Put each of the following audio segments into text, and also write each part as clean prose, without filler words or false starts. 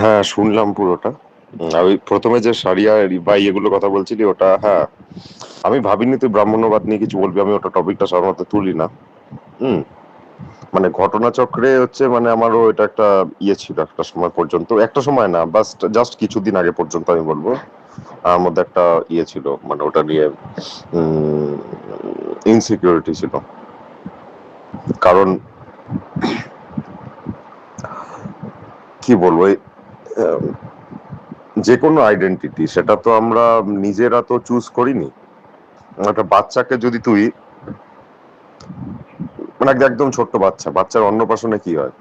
হ্যাঁ, শুনলাম পুরোটা। ওই প্রথমে যে সারিয়া বা ইয়েগুলোর কথা বলছিলি ওটা, হ্যাঁ, আমি ভাবিনি তুই ব্রাহ্মণ্যবাদ নিয়ে কিছু বলবি। আমি ওটা টপিকটা সাধারণত তুলি না। হুম। মানে ঘটনাচক্রে হচ্ছে, মানে আমারও এটা একটা ইয়ে ছিল একটা সময় পর্যন্ত, একটা সময় না, বাস জাস্ট কিছুদিন আগে পর্যন্ত আমি বলবো আমার মধ্যে একটা ইয়ে ছিল, মানে ওটা নিয়ে ইনসিকিউরিটি ছিল। কারণ কি বলবো, আহ, যে কোনো আইডেন্টিটি সেটা তো আমরা নিজেরা তো চুজ করিনি। একটা বাচ্চাকে যদি তুই, মানে একদম ছোট্ট বাচ্চা, বাচ্চার অন্নপ্রাশনে কি হয়,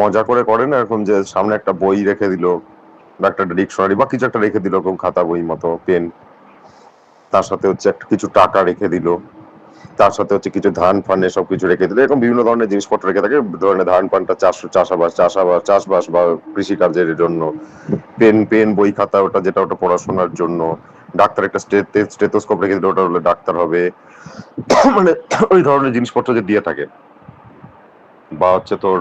মজা করে করে না এরকম, যে সামনে একটা বই রেখে দিল বা একটা ডিকশনারি বা কিছু একটা রেখে দিল, এরকম খাতা বই মতো পেন, তার সাথে হচ্ছে একটা কিছু টাকা রেখে দিল, তার সাথে হচ্ছে কিছু ধান ফান এসব কিছু রেখে দিল, এরকম বিভিন্ন ধরনের জিনিসপত্র রেখে থাকে। ধরনের ধান ফানটা চাষবাস বা কৃষিকার্যের জন্য, পেন পেন বই খাতা ওটা যেটা ওটা পড়াশোনার জন্য, ডাক্তার একটা স্টেথোস্কোপ রেখে দিল, ওটা হলে ডাক্তার হবে। মানে ওই ধরনের জিনিসপত্র যে দিয়ে থাকে, বা হচ্ছে তোর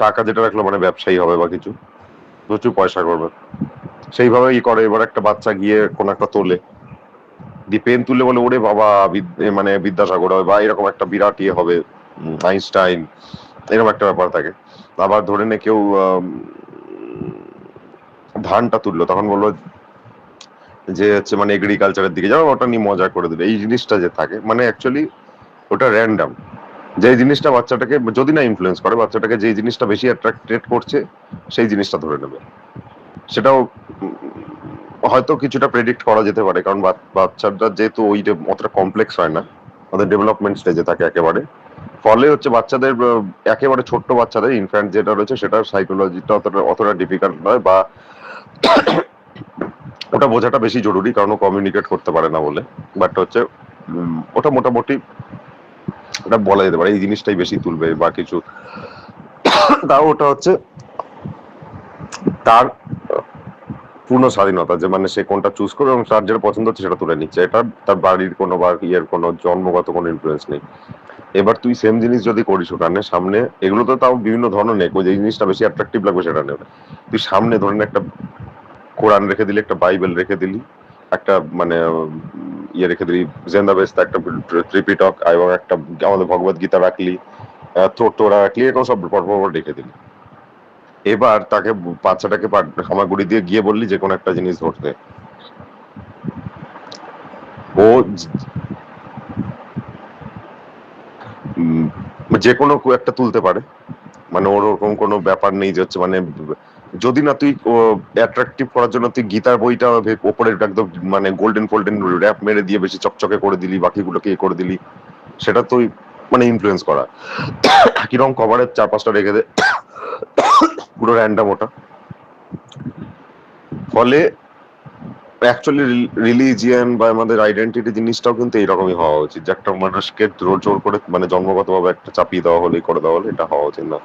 টাকা যেটা রাখলো মানে ব্যবসায়ী হবে বা কিছু, প্রচুর পয়সা করবে, সেইভাবে ই করে। এবার একটা বাচ্চা গিয়ে কোন একটা তোলে, দিয়ে পেন তুলে বলে ওরে বাবা, মানে বিদ্যাসাগর হবে বা এরকম একটা বিরাট ইয়ে হবে, আইনস্টাইন, এরকম একটা ব্যাপার থাকে। আবার ধরে নে কেউ ধানটা তুললো, তখন বললো যে হচ্ছে মানে এগ্রিকালচারের দিকে যাও, ওটা নিয়ে মজা করে দিবে। এই জিনিসটা যে থাকে, মানে অ্যাকচুয়ালি ওটা র্যান্ডাম। যে জিনিসটা বাচ্চাটাকে যদি না ইনফ্লুয়েন্স করে, বাচ্চাটাকে যে জিনিসটা বেশি অ্যাট্রাক্টেড করছে সেই জিনিসটা ধরে নেবে। সেটাও হয়তো কিছুটা প্রেডিক্ট করা যেতে পারে, কারণ বাচ্চাটা যেহেতু ওই অতটা কমপ্লেক্স হয় না, ওদের ডেভেলপমেন্ট স্টেজে থাকে একেবারে। ফলে হচ্ছে বাচ্চাদের একেবারে ছোট্ট বাচ্চাদের ইনফ্যান্ট যেটা রয়েছে সেটার সাইকোলজিটা অতটা ডিফিকাল্ট নয়, বা ওটা বোঝাটা বেশি জরুরি, কারণ ও কমিউনিকেট করতে পারে না বলে। বাট হচ্ছে ওটা মোটামুটি ওটা বলা যেতে পারে এই জিনিসটাই বেশি তুলবে বা কিছু। তাও ওটা হচ্ছে তার পূর্ণ স্বাধীনতা, যে মানে সে কোনটা চুজ করবে এবং তার যেটা পছন্দ হচ্ছে সেটা তুলে নিচ্ছে। এটা তার বাড়ির কোনো বা ইয়ের কোনো জন্মগত কোনো ইনফ্লুয়েন্স নেই। এবার তুই সেম জিনিস যদি করিস ওখানে সামনে, এগুলো তো তাও বিভিন্ন ধরনের নেই, যে জিনিসটা বেশি অ্যাট্রাকটিভ লাগবে সেটা নেবে। তুই সামনে ধরেন একটা কোরআন রেখে দিলি, একটা বাইবেল রেখে দিলি, একটা মানে ইয়ে রেখে দিলি, জেন্দাবেস্তা একটা ত্রিপিটক, এবং একটা আমাদের ভগবত গীতা রাখলি, তোরা রাখলি, এরকম সব পরপর রেখে দিলি। এবার তাকে, বাচ্চাটাকে হামাগুড়ি দিয়ে গিয়ে বললি যে কোনো একটা জিনিস ধরতে, ও যে কোনো একটা তুলতে পারে। মানে ওর ওরকম কোনো ব্যাপার নেই যে হচ্ছে মানে, যদি না তুই অ্যাট্রাকটিভ করার জন্য তুই গীতার বইটা ওপরে একদম মানে গোল্ডেন ফোল্ডেন র্যাপ মেরে দিয়ে বেশি চকচকে করে দিলি, বাকিগুলোকে ইয়ে করে দিলি, সেটা তুই মানে ইনফ্লুয়েন্স করা। কিরকম কভারের 4-5টা রেখে দে, পুরো র্যান্ডাম ওটা। ফলে অ্যাকচুয়ালি রিলিজিয়ান বা আমাদের আইডেন্টিটি জিনিসটাও কিন্তু এইরকমই হওয়া উচিত, যে একটা মানুষকে জোর করে মানে জন্মগতভাবে একটা চাপিয়ে দেওয়া হলে, করে দেওয়া হলে, এটা হওয়া উচিত না।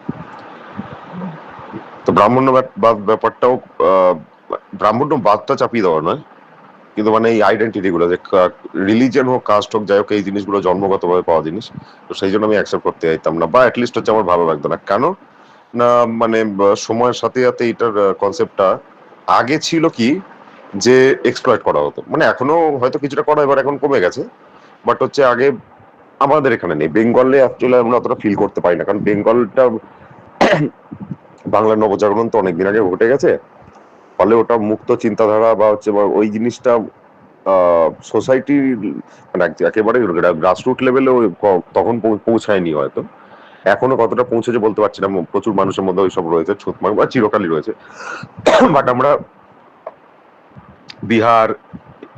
তো ব্রাহ্মণ্যবাদ ব্যাপারটাও ব্রাহ্মণ্যবাদটা চাপিয়ে দেওয়া নয়, কিন্তু মানে এই আইডেন্টিটি গুলো, যে রিলিজিয়ান হোক, কাস্ট হোক, যাই হোক, এই জিনিসগুলো জন্মগতভাবে পাওয়া জিনিস। তো সেই জন্য আমি অ্যাকসেপ্ট করতে চাইতাম না, বা অ্যাটলিস্ট হচ্ছে আমার ভালো লাগতো না। কেন না, মানে সময়ের সাথে সাথে এটার কনসেপ্টটা আগে ছিল কি, যে এক্সপ্লয়েট করা হতো, মানে এখনো হয়তো কিছুটা করা, এবার এখন কমে গেছে। বাট হচ্ছে আগে আমাদের এখানে নেই, বেঙ্গলে অ্যাকচুয়ালি আমরা অতটা ফিল করতে পারি না, কারণ বেঙ্গলটা বাংলার নবজাগরণ তো অনেকদিন আগে ঘটে গেছে। ফলে ওটা মুক্ত চিন্তাধারা বা হচ্ছে বা ওই জিনিসটা সোসাইটি মানে একেবারে গ্রাসরুট লেভেলে তখন পৌঁছায়নি হয়তো। এখনো কতটা পৌঁছেছে বলতে পারছি না, প্রচুর মানুষের মধ্যে ওইসব রয়েছে, ছুতমার বা চিরকালই রয়েছে। বাট আমরা বিহার,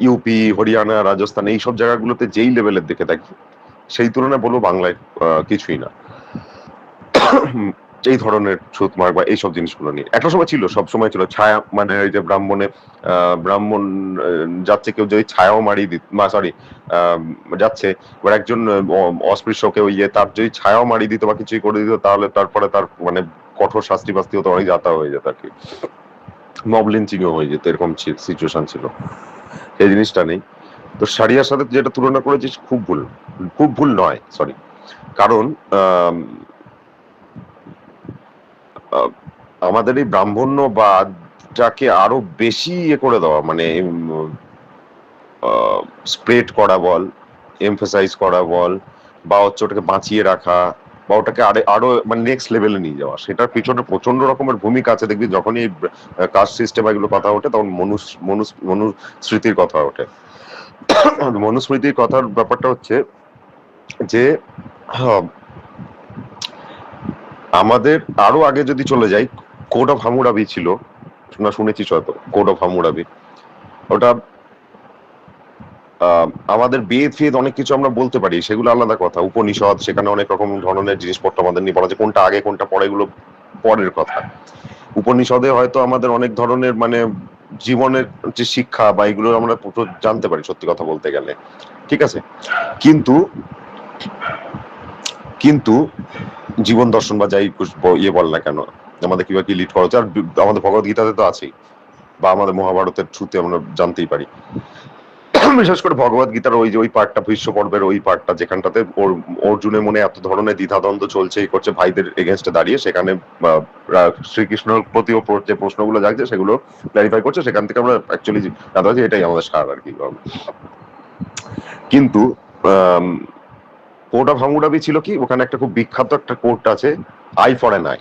ইউপি, হরিয়ানা, রাজস্থান, এইসব জায়গাগুলোতে যেই লেভেলের দেখে থাকি, সেই তুলনায় বলবো বাংলায় কিছুই না। এই ধরনের ছুতমার্ক বা এইসব জিনিসগুলো নিয়ে একটা সময় ছিল, সব সময় ছিল ছায়া, মানে ওই যে ব্রাহ্মণ যাচ্ছে, কেউ যদি ছায়াও মারিয়ে দিত, সরি, যাচ্ছে, এবার একজন অস্পৃশ্যকে ওই তার যদি ছায়াও মারিয়ে দিত বা কিছুই করে দিত, তাহলে তারপরে তার মানে কঠোর শাস্তি বাস্তি হতো, অনেক যাতা হয়ে যেত আর কি, মব লিঞ্চিংও হয়ে যেত, এরকম সিচুয়েশন ছিল। এই জিনিসটা নেই। তো সারিয়ার সাথে যেটা তুলনা করেছিস, খুব ভুল, খুব ভুল নয়, সরি। কারণ আমাদের এই ব্রাহ্মণ্যবাদটাকে আরো বেশি করে দেওয়া, মানে স্প্রেড করা বল, এমফাসাইজ করা বল, বা হচ্ছে ওটাকে বাঁচিয়ে রাখা, বা ওটাকে আরো মানে নেক্সট লেভেলে নিয়ে যাওয়া, সেটার পিছনে প্রচন্ড রকমের ভূমিকা আছে। দেখবি যখনই কাস্ট সিস্টেম এগুলো কথা ওঠে তখন মনুস্মৃতির কথা ওঠে। মনুস্মৃতির কথার ব্যাপারটা হচ্ছে যে আমাদের আরো আগে যদি চলে যাই, কোড অফ হামুরাবি ছিল, শুনেছিস হয়তো কোড অফ হামুরাবি। ওটা আমাদের বেদ ফেদ অনেক কিছু আমরা বলতে পারি, সেগুলো আলাদা কথা। উপনিষদ, সেখানে অনেক রকম ধরনের জিনিসপত্র আমাদের নিয়ে বলা যায়, কোনটা আগে কোনটা পরে এগুলো পরের কথা। উপনিষদে হয়তো আমাদের অনেক ধরনের মানে জীবনের যে শিক্ষা বা এগুলো আমরা জানতে পারি সত্যি কথা বলতে গেলে, ঠিক আছে। কিন্তু কিন্তু জীবন দর্শন বা যাই ইয়ে বল না কেন, আমাদের কিভাবে কি লিড করা হচ্ছে, আর আমাদের ভগবত গীতাতে তো আছেই, বা আমাদের মহাভারতের থ্রুতে আমরা জানতেই পারি। বিশেষ করে ভগবত গীতার ওই পার্টটা, ভীষ্ম পর্বের ওই পার্টটা, যেখানটাতে অর্জুনের মনে এত ধরনের দ্বিধাদ্বন্দ্ব চলছে, এই করছে ভাইদের এগেনস্টে দাঁড়িয়ে, সেখানে শ্রীকৃষ্ণের প্রতি যে প্রশ্নগুলো জাগছে সেগুলো ক্লারিফাই করছে। সেখান থেকে আমরা অ্যাকচুয়ালি জানতে পারছি এটাই আমাদের সার আর কি। কিন্তু কোড অফ হামুরাবি ছিল কি, ওখানে একটা খুব বিখ্যাত একটা কোড আছে, I for an I,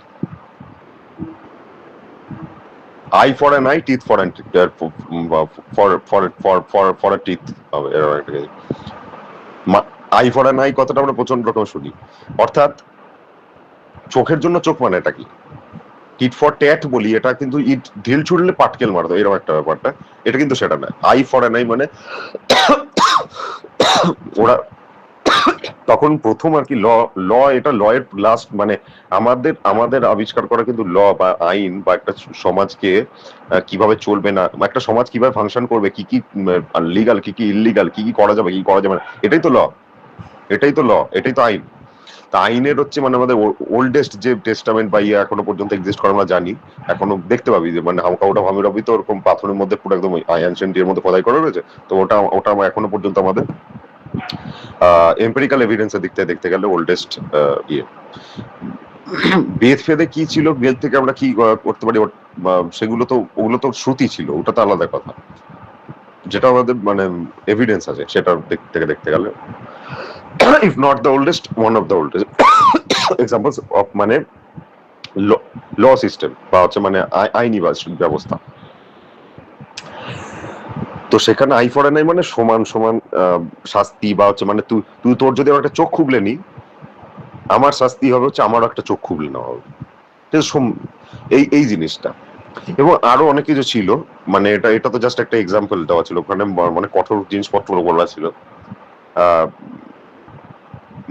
I for an I, teeth for an for a teeth হবে এরকম একটা। আই ফর অ্যান আই কথাটা আমরা প্রচন্ড রকম শুনি, অর্থাৎ চোখের জন্য চোখ মানে এটা কি, টিট ফর ট্যাট বলি, এটা কিন্তু ইট ঢিল ছুড়লে পাটকেল মারতো এরকম একটা ব্যাপারটা, এটা কিন্তু সেটা না। আই ফর অ্যান আই মানে ওরা তখন প্রথম আর কি ল এটা ল এর লাস্ট মানে আমাদের আবিষ্কার করা কিন্তু ল বা আইন, বা একটা সমাজকে কিভাবে চলবে না, একটা সমাজ কিভাবে ফাংশন করবে, কি কি লিগাল, কি কি ইললিগাল, কি কি করা যাবে, কি করা যাবে না, এটাই তো ল, এটাই তো ল, এটাই তো আইন। তা আইনের হচ্ছে মানে আমাদের ওল্ডেস্ট যে টেস্টামেন্ট বা ইয়ে এখনো পর্যন্ত এক্সিস্ট করে আমরা জানি, এখনো দেখতে পাবি যে মানে হামকাউটা হামিরাবি তো ওরকম পাথরের মধ্যে পুরো একদম এনশিয়েন্ট এর মধ্যে খোদাই করা রয়েছে। তো ওটা এখনো পর্যন্ত আমাদের এম্পিরিক্যাল এভিডেন্সের দিক থেকে দেখতে গেলে ওল্ডেস্ট ইয়ে। বেদ ফেদে কি ছিল, বেদ থেকে আমরা কি করতে পারি, সেগুলো তো ওগুলো তো শ্রুতি ছিল, ওটা তো আলাদা কথা। যেটা আমাদের মানে এভিডেন্স আছে সেটার দিক থেকে দেখতে গেলে if not the oldest, one of the oldest examples of মানে ল সিস্টেম বা হচ্ছে মানে আইনি ব্যবস্থা। তো সেখানে আই ফর নাই মানে সমান সমান শাস্তি, বা হচ্ছে মানে তুই তোর যদি একটা চোখ খুবলে নি, আমার শাস্তি হবে হচ্ছে আমারও একটা চোখ খুবলে নেওয়া হবে, এই জিনিসটা। এবং আরো অনেক কিছু ছিল, মানে এটা তো জাস্ট একটা এক্সাম্পল দেওয়া ছিল, ওখানে মানে কঠোর জিনিসপত্র বলা ছিল।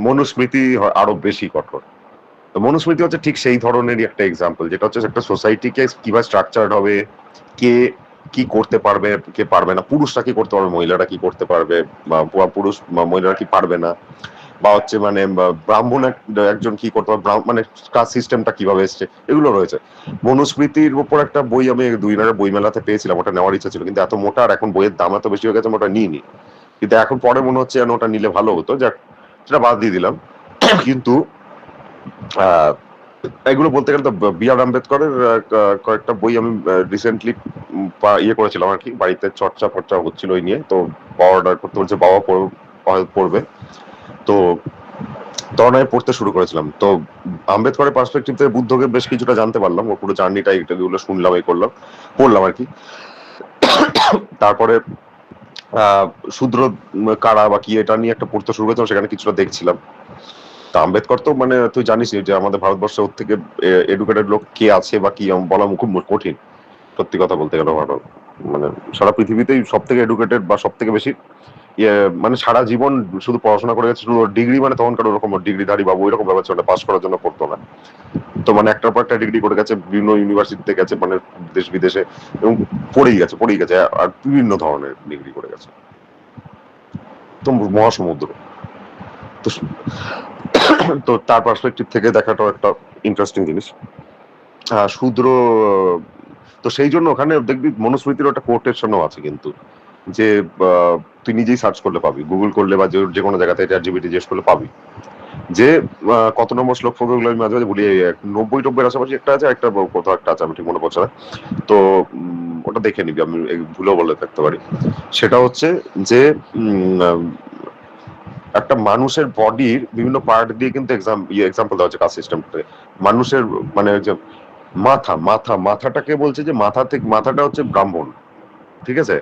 মনুস্মৃতি আরো বেশি কঠোর। মনুস্মৃতি হচ্ছে ঠিক সেই ধরনেরই একটা এক্সাম্পল, যেটা হচ্ছে একটা সোসাইটিকে কিভাবে স্ট্রাকচার্ড হবে, কে কি করতে পারবে, কে পারবে না, পুরুষরা কি করতে পারবে, মহিলারা কি করতে পারবে, বা পুরুষ মহিলারা কি পারবে না, বা হচ্ছে মানে ব্রাহ্মণ একজন কি করতে পারবে, মানে কাস্ট সিস্টেমটা কিভাবে এসছে, এগুলো রয়েছে। মনুস্মৃতির উপর একটা বই আমি 2 দিন আগে বইমেলাতে পেয়েছিলাম, ওটা নেওয়ার ইচ্ছা ছিল, কিন্তু এত মোটা আর এখন বইয়ের দাম এত বেশি হয়ে গেছে, ওটা নিইনি। কিন্তু এখন পরে মনে হচ্ছে যেন ওটা নিলে ভালো হতো, যাক সেটা বাদ দিয়ে দিলাম। কিন্তু এগুলো বলতে গেলে তো বি আর আম্বেদকরের কয়েকটা বই আমি রিসেন্টলি ইয়ে করেছিলাম আর কি, বাড়িতে চর্চা ফর্চা হচ্ছিল ওই নিয়ে, তো বাবা অর্ডার করতে বলছে, বাবা পড়বে, তো তখন আমি পড়তে শুরু করেছিলাম। তো আম্বেদকরের পার্সপেক্টিভ থেকে বুদ্ধকে বেশ কিছুটা জানতে পারলাম, ও পুরো জার্নিটা এগুলো শুনলাম, এই করলাম, পড়লাম আর কি। তারপরে শূদ্র কারা বা কি এটা নিয়ে একটা পড়তে শুরু করেছিলাম, সেখানে কিছুটা দেখছিলাম। তা আম্বেদকর তো মানে তুই জানিস যে আমাদের ভারতবর্ষে ওর থেকে এডুকেটেড লোক কে আছে বা কি বলা খুব কঠিন, সত্যি কথা বলতে গেলে। মানে সারা পৃথিবীতেই সব থেকে এডুকেটেড বা সব থেকে বেশি মানে সারা জীবন শুধু পড়াশোনা করে গেছে, শুধু ডিগ্রি মানে তখনকার ওরকম ডিগ্রিধারী বাবু এরকম ব্যাপার ছিল, পাস করার জন্য পড়তো না। তো মানে একটার পর একটা ডিগ্রি করে গেছে, বিভিন্ন ইউনিভার্সিটিতে গেছে, মানে দেশ বিদেশে, এবং পড়েই গেছে আর বিভিন্ন ধরনের ডিগ্রি করে গেছে, তো মহাসমুদ্র। তো তো তার পার্সপেক্টিভ থেকে দেখাটাও একটা ইন্টারেস্টিং জিনিস। শূদ্র, তো সেই জন্য ওখানে দেখবি মনুস্মৃতির একটা কোটেশনও আছে কিন্তু, যে তুই নিজেই সার্চ করলে পাবি, গুগল করলে বা যে কোনো জায়গাতে চ্যাট জিপিটি জিজ্ঞেস করলে পাবি, যে কত নম্বর শ্লোক ফোকগুলো আমি মাঝে মাঝে ভুলিয়ে 90-90 আশেপাশে একটা আছে, একটা কোথাও একটা আছে, আমি ঠিক মনে পড়ছে না। তো ওটা দেখে নিবি, আমি ভুলেও বলে থাকতে পারি। সেটা হচ্ছে যে একটা মানুষের বডির বিভিন্ন পার্ট দিয়ে কিন্তু এক্সাম্পল দেওয়া হচ্ছে কাস্ট সিস্টেমটাতে। মানুষের মানে যে মাথাটাকে বলছে যে মাথাটা হচ্ছে ব্রাহ্মণ, ঠিক আছে,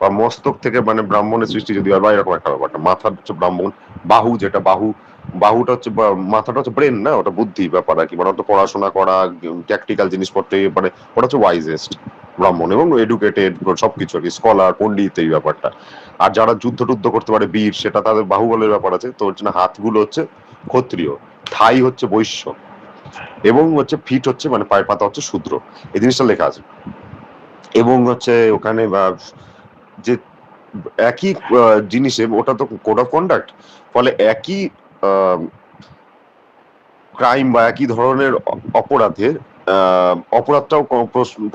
বা মস্তক থেকে মানে ব্রাহ্মণের সৃষ্টি যদি হয় বা এরকম একটা ব্যাপারটা, মাথা হচ্ছে ব্রাহ্মণ, বাহুটা হচ্ছে মাথাটা হচ্ছে ব্রেন, না ওটা বুদ্ধি ব্যাপার আর কি, মানে ওটা পড়াশোনা করা, ট্যাকটিক্যাল জিনিসপত্র, মানে ওটা হচ্ছে ওয়াইজেস্ট ব্রাহ্মণ এবং এডুকেটেড সবকিছু আর কি, স্কলার পণ্ডিত এই ব্যাপারটা। আর যারা যুদ্ধ করতে পারে বীর, সেটা তাদের বাহুবলের ব্যাপার আছে। তো হচ্ছে না, হাতগুলো হচ্ছে ক্ষত্রিয়, থাই হচ্ছে বৈশ্য, এবং হচ্ছে ফিট হচ্ছে মানে পায়ের পাতা হচ্ছে শূদ্র। এই জিনিসটা লেখা আছে। এবং হচ্ছে ওখানে যে একই জিনিসে, ওটা তো কোড অফ কন্ডাক্ট, ফলে একই ক্রাইম বা একই ধরনের অপরাধের অপরাধটাও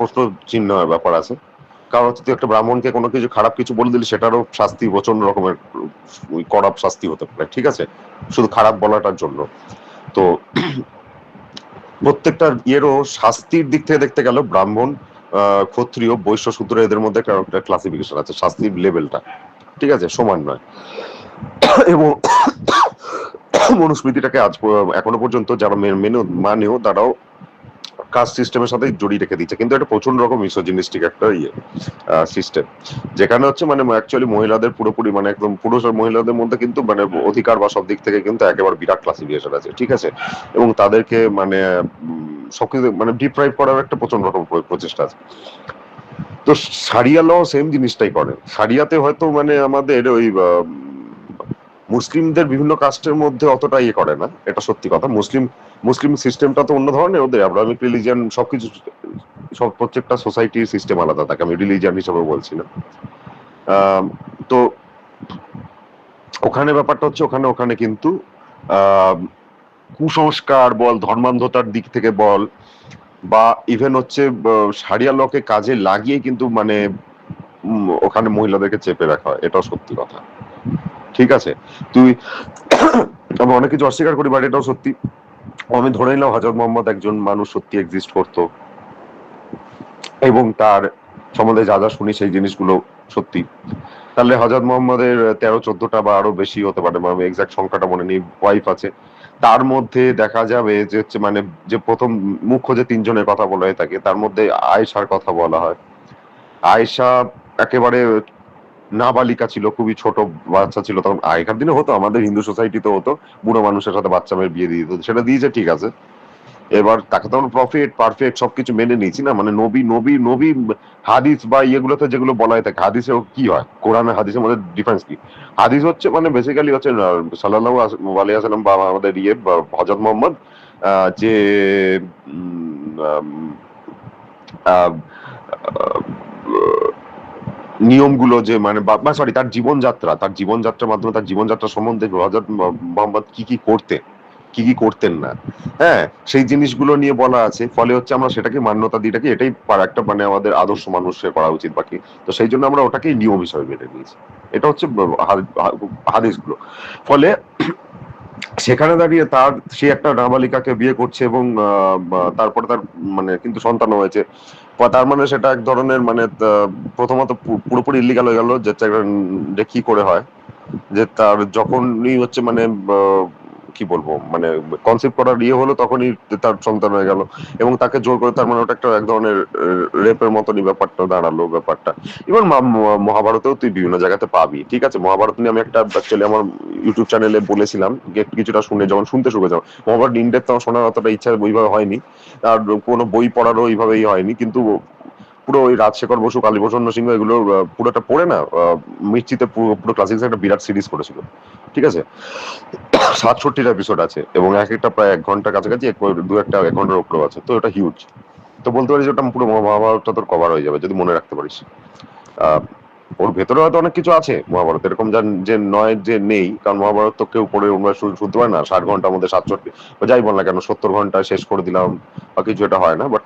প্রশ্ন চিহ্নের ব্যাপার আছে। কারণ হচ্ছে তুই একটা ব্রাহ্মণকে কোনো কিছু খারাপ কিছু বলে দিলি, সেটারও শাস্তি প্রচন্ড রকমের কড়া শাস্তি হতে পারে, ঠিক আছে, শুধু খারাপ বলাটার জন্য। তো প্রত্যেকটা ইয়েরও শাস্তির দিক থেকে দেখতে গেল ব্রাহ্মণ, ক্ষত্রিয়, বৈশ্য, শূদ্র, এদের মধ্যে একটা ক্লাসিফিকেশন আছে, শাস্তির লেভেলটা, ঠিক আছে, সমান নয়। এবং মনুস্মৃতিটাকে এখনো পর্যন্ত যারা মানেও তারাও কাস্ট সিস্টেমের সাথে জড়িয়ে রেখে দিচ্ছে, কিন্তু এটা প্রচন্ড রকম মিসোজিনিস্টিক একটা সিস্টেম, যেখানে হচ্ছে মানে অ্যাকচুয়ালি মহিলাদের পুরোপুরি মানে একদম পুরুষ আর মহিলাদের মধ্যে কিন্তু মানে অধিকার বা সব দিক থেকে কিন্তু একেবারে বিরাট ক্লাসিফিকেশন আছে, ঠিক আছে, এবং তাদেরকে মানে সবকিছু মানে ডিপ্রাইভ করার একটা প্রচন্ড রকম প্রচেষ্টা আছে। তো সারিয়া ল সেম জিনিসটাই করে। সারিয়াতে হয়তো মানে আমাদের ওই মুসলিমদের বিভিন্ন কাস্টের মধ্যে অতটা ইয়ে করে না, এটা সত্যি কথা। মুসলিম সিস্টেমটা তো অন্য ধরনের, ওদের আব্রাহামিক রিলিজিয়ান সবকিছু, সব প্রত্যেকটা সোসাইটির সিস্টেম আলাদা থাকে, আমি রিলিজিয়ান হিসেবে বলছি না। তো ওখানে ব্যাপারটা হচ্ছে ওখানে কিন্তু কুসংস্কার বল, ধর্মান্ধতার দিক থেকে বল, বা ইভেন হচ্ছে সারিয়া লকে কাজে লাগিয়ে কিন্তু মানে ওখানে মহিলাদেরকে চেপে রাখা হয়, এটাও সত্যি কথা, ঠিক আছে। তুই আমি অনেক কিছু অস্বীকার করি, বাট এটাও সত্যি। আমি ধরে নিলাম হযরত মুহাম্মদ একজন মানুষ সত্যি এক্সিস্ট করতো, এবং তার সম্বন্ধে যা যা শুনি সেই জিনিসগুলো সত্যি, তাহলে হযরত মুহাম্মদের 13-14টা বা আরো বেশি হতে পারে, আমি এক্সাক্ট সংখ্যাটা মনে নেই, ওয়াইফ আছে। তার মধ্যে দেখা যাবে যে হচ্ছে মানে যে প্রথম মুখ্য যে 3 জনের কথা বলা হয়ে থাকে, তার মধ্যে আয়েশার কথা বলা হয়। আয়েশা একেবারে নাবালিকা ছিল, খুবই ছোট বাচ্চা ছিল তখন। আগেকার দিনে হতো, আমাদের হিন্দু সোসাইটিতে হতো, বুড়ো মানুষের সাথে বাচ্চা মেয়ের বিয়ে দিয়ে দিত, সেটা দিয়েছে ঠিক আছে। এবার তাকে তো আমরা প্রফিট পারফেক্ট সবকিছু মেনে নিয়েছি না, মানে নবী নবী নবী হাদিস বা ইয়েগুলোতে যেগুলো বলা হয়ে থাকে, হাদিসে কি হয়, কোরআন হাদিসের মধ্যে ডিফারেন্স কি? হাদিস হচ্ছে মানে বেসিক্যালি হচ্ছে সাল্লাল্লাহু আলাইহি ওয়াসাল্লাম বা আমাদের হযরত মুহাম্মদ যে নিয়মগুলো যে মানে সরি তার জীবনযাত্রার মাধ্যমে, তার জীবনযাত্রা সম্বন্ধে হযরত মুহাম্মদ কি করতেন না, হ্যাঁ, সেই জিনিসগুলো নিয়ে বলা আছে। ফলে হচ্ছে আমরা সেটাকে মান্যতা দিয়ে থাকি, এটাই একটা মানে আমাদের আদর্শ মানুষের করা উচিত বাকি। তো সেই জন্য আমরা ওটাকেই নিয়ম হিসাবে মেনে নিয়েছি। এটা হচ্ছে হাদিসগুলো। ফলে সেখানে দাঁড়িয়ে সে একটা নাবালিকাকে বিয়ে করছে, এবং তারপরে তার মানে কিন্তু সন্তান হয়েছে, তার মানে সেটা এক ধরনের মানে প্রথমত পুরোপুরি ইলিগাল হয়ে গেল, যে কি করে হয়, যে তার যখনই হচ্ছে মানে কি বলবো মানে কনসেপ্ট করার হলো, তখনই তার সন্তান হয়ে গেল, এবং তাকে জোর করে, তার মানে ওটা একটা এক ধরনের রেপের মতনই ব্যাপারটা দাঁড়ালো ব্যাপারটা। এবার মহাভারতেও তুই বিভিন্ন জায়গাতে পাবি, ঠিক আছে। মহাভারত নিয়ে আমি একটা অ্যাকচুয়ালি আমার ইউটিউব চ্যানেলে বলেছিলাম, কিছুটা যখন শুনতে শুরু করেছিলাম। মহাভারত ইনডেপথ আমার শোনার অতটা ইচ্ছা ওইভাবে হয়নি, আর কোনো বই পড়ারও ওইভাবেই হয়নি, কিন্তু পুরো ওই রাজশেখর বসু, কালীপ্রসন্ন সিংহ এগুলো পুরোটা পড়ে না, মিষ্টিতে পুরো ক্লাসিক্স একটা বিরাট সিরিজ করেছিল, ঠিক আছে। 67টা এপিসোড আছে, এবং এক একটা প্রায় 1 ঘন্টার কাছাকাছি, 1 ঘন্টার উপরেও আছে, তো এটা হিউজ। তো বলতে পারিস ওটা পুরো মহাভারতটা তোর কভার হয়ে যাবে যদি মনে রাখতে পারিস। ওর ভেতরে হয়তো অনেক কিছু আছে মহাভারত, এরকম যে নয় যে নেই, কারণ মহাভারত তো কেউ পড়ে শুনতে পারে না 60 ঘন্টার মধ্যে 67, যাই বল না কেন 70 ঘন্টা শেষ করে দিলাম বা কিছু, এটা হয় না, বাট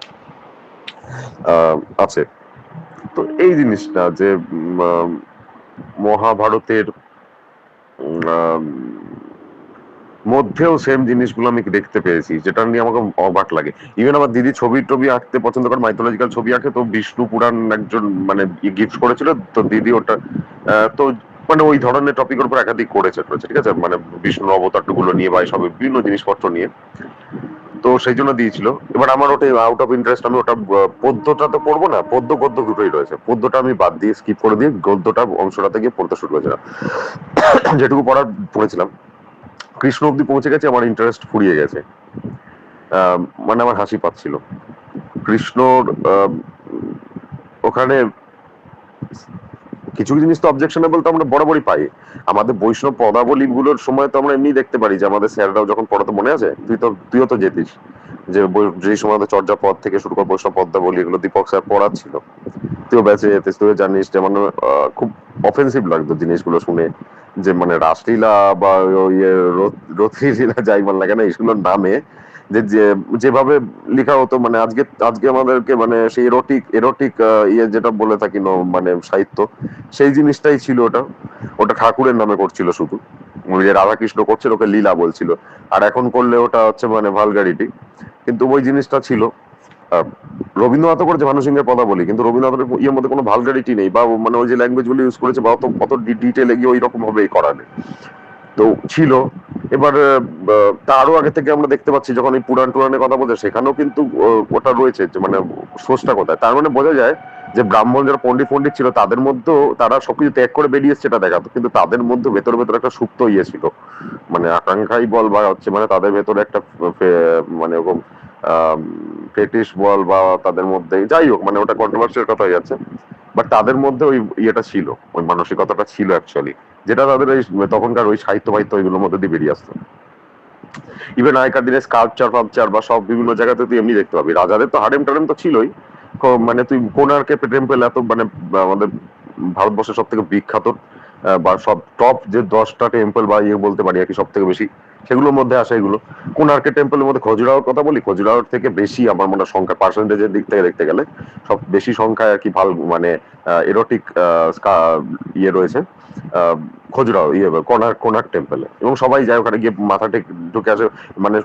আছে। তো এই জিনিসটা যে মহাভারতের মধ্যেও সেম জিনিসগুলো আমি দেখতে পেয়েছি, যেটা নিয়ে আমাকে অবাক লাগে। ইভেন আমার দিদি ছবি টবি আঁকতে পছন্দ করে, মাইথোলজিক্যাল ছবি আঁকে, তো বিষ্ণু পুরাণ একজন মানে গিফট করেছিল, তো দিদি ওটা তো মানে ওই ধরনের টপিকের উপর একাধিক করেছে, ঠিক আছে, মানে বিষ্ণুর অবতারগুলো নিয়ে বা সব বিভিন্ন জিনিসপত্র নিয়ে, তো সেই জন্য দিয়েছিল। এবার আমার ওটা আউট অফ ইন্টারেস্ট, আমি ওটা পদ্যটা তো পড়বো না, পদ্য গদ্য দুটোই রয়েছে, পদ্যটা আমি বাদ দিয়ে স্কিপ করে দিয়ে গদ্যটা অংশটাতে গিয়ে পড়তে শুরু করেছিলাম। যেটুকু পড়েছিলাম কৃষ্ণ অব্দি পৌঁছে গেছে, আমার ইন্টারেস্ট ফুরিয়ে গেছে। মানে আমার হাসি পাচ্ছিল কৃষ্ণর ওখানে। কিছু জিনিস তো অবজেকশনেবল তো আমরা বরাবরই পাই। আমাদের বৈষ্ণব পদাবলী গুলোর সময় তো আমরা এমনি দেখতে পারি যে আমাদের স্যাররাও যখন পড়াতো, মনে আছে, তুইও তো যেতিস, যে সময় আমাদের চর্যাপদ থেকে শুরু করে বৈষ্ণব পদ্মাবলী এগুলো দীপক স্যার পড়াচ্ছিল, তুইও ব্যাচে যেতিস, তুইও জানিস যে মানে খুব অফেন্সিভ লাগতো জিনিসগুলো শুনে, যে মানে রাসলীলা বা রথলীলা যাই বল না কেন এইগুলোর নামে যেভাবে লেখা হতো, মানে আজকে আমাদেরকে মানে সেই এরোটিক ইয়ে যেটা বলে থাকি মানে সাহিত্য, সেই জিনিসটাই ছিল ওটা। ওটা ঠাকুরের নামে করছিল শুধু, যে রাধাকৃষ্ণ করছিল ওকে লীলা বলছিল, আর এখন করলে ওটা হচ্ছে মানে ভালগারিটি, কিন্তু ওই জিনিসটা ছিল। রবীন্দ্রনাথ করেছে ভানু সিংহের পদাবলী, কিন্তু রবীন্দ্রনাথের ইয়ের মধ্যে কোনো ভালগারিটি নেই, বা মানে ওই যে ল্যাঙ্গুয়েজ গুলো ইউজ করেছে বা অত ডিটেলে গিয়ে ওই রকম ভাবে করা নেই, তো ছিল। এবার তারও আগে থেকে আমরা দেখতে পাচ্ছি যখন এই পুরাণ টুরানের কথা বলছে, সেখানেও কিন্তু ওটা রয়েছে, যে মানে সোর্সটা কোথায়। তার মানে বোঝা যায় যে ব্রাহ্মণ যারা পণ্ডিত ছিল তাদের মধ্যেও তারা সবকিছু ত্যাগ করে বেরিয়ে এসছে এটা দেখাতো, কিন্তু তাদের মধ্যে ভেতর একটা সুপ্ত ইয়ে ছিল, মানে আকাঙ্ক্ষাই বল বা হচ্ছে মানে তাদের ভেতরে একটা মানে ওরকম ফেটিশ বল বা তাদের মধ্যে যাই হোক, মানে ওটা কন্ট্রোভার্সিয়াল কথা হয়ে যাচ্ছে, বাট তাদের মধ্যে ওই ইয়েটা ছিল, ওই মানসিকতাটা ছিল অ্যাকচুয়ালি, যেটা তাদের ওই তখনকার ওই সাহিত্য ওইগুলোর মধ্যে দিয়ে বেরিয়ে আসতো। ইভেন আগেকার দিনে স্কাল্পচার ফাল্পচার বা সব বিভিন্ন জায়গাতে তুই এমনি দেখতে পাবি। রাজাদের তো হারেম টারেম তো ছিলই, মানে তুই কোণার্কে টেম্পল এত মানে আমাদের ভারতবর্ষের সব থেকে বিখ্যাত বা সব টপ যে 10টা টেম্পল বা ইয়ে বলতে পারি আর কি, সব থেকে বেশি সেগুলোর মধ্যে আসে এগুলো। কোণার্কের টেম্পলের মধ্যে খজুরাহোর কথা বলি, খজুরাহোর থেকে বেশি আমার মনে হয় সংখ্যা, পার্সেন্টেজের দিক থেকে দেখতে গেলে সব বেশি সংখ্যায় আর কি ভাল মানে এরোটিক ইয়ে রয়েছে খজুরাহো ইয়ে কোণার্ক টেম্পলে, এবং সবাই যায় ওখানে গিয়ে মাথা ঢুকে আসে। মানে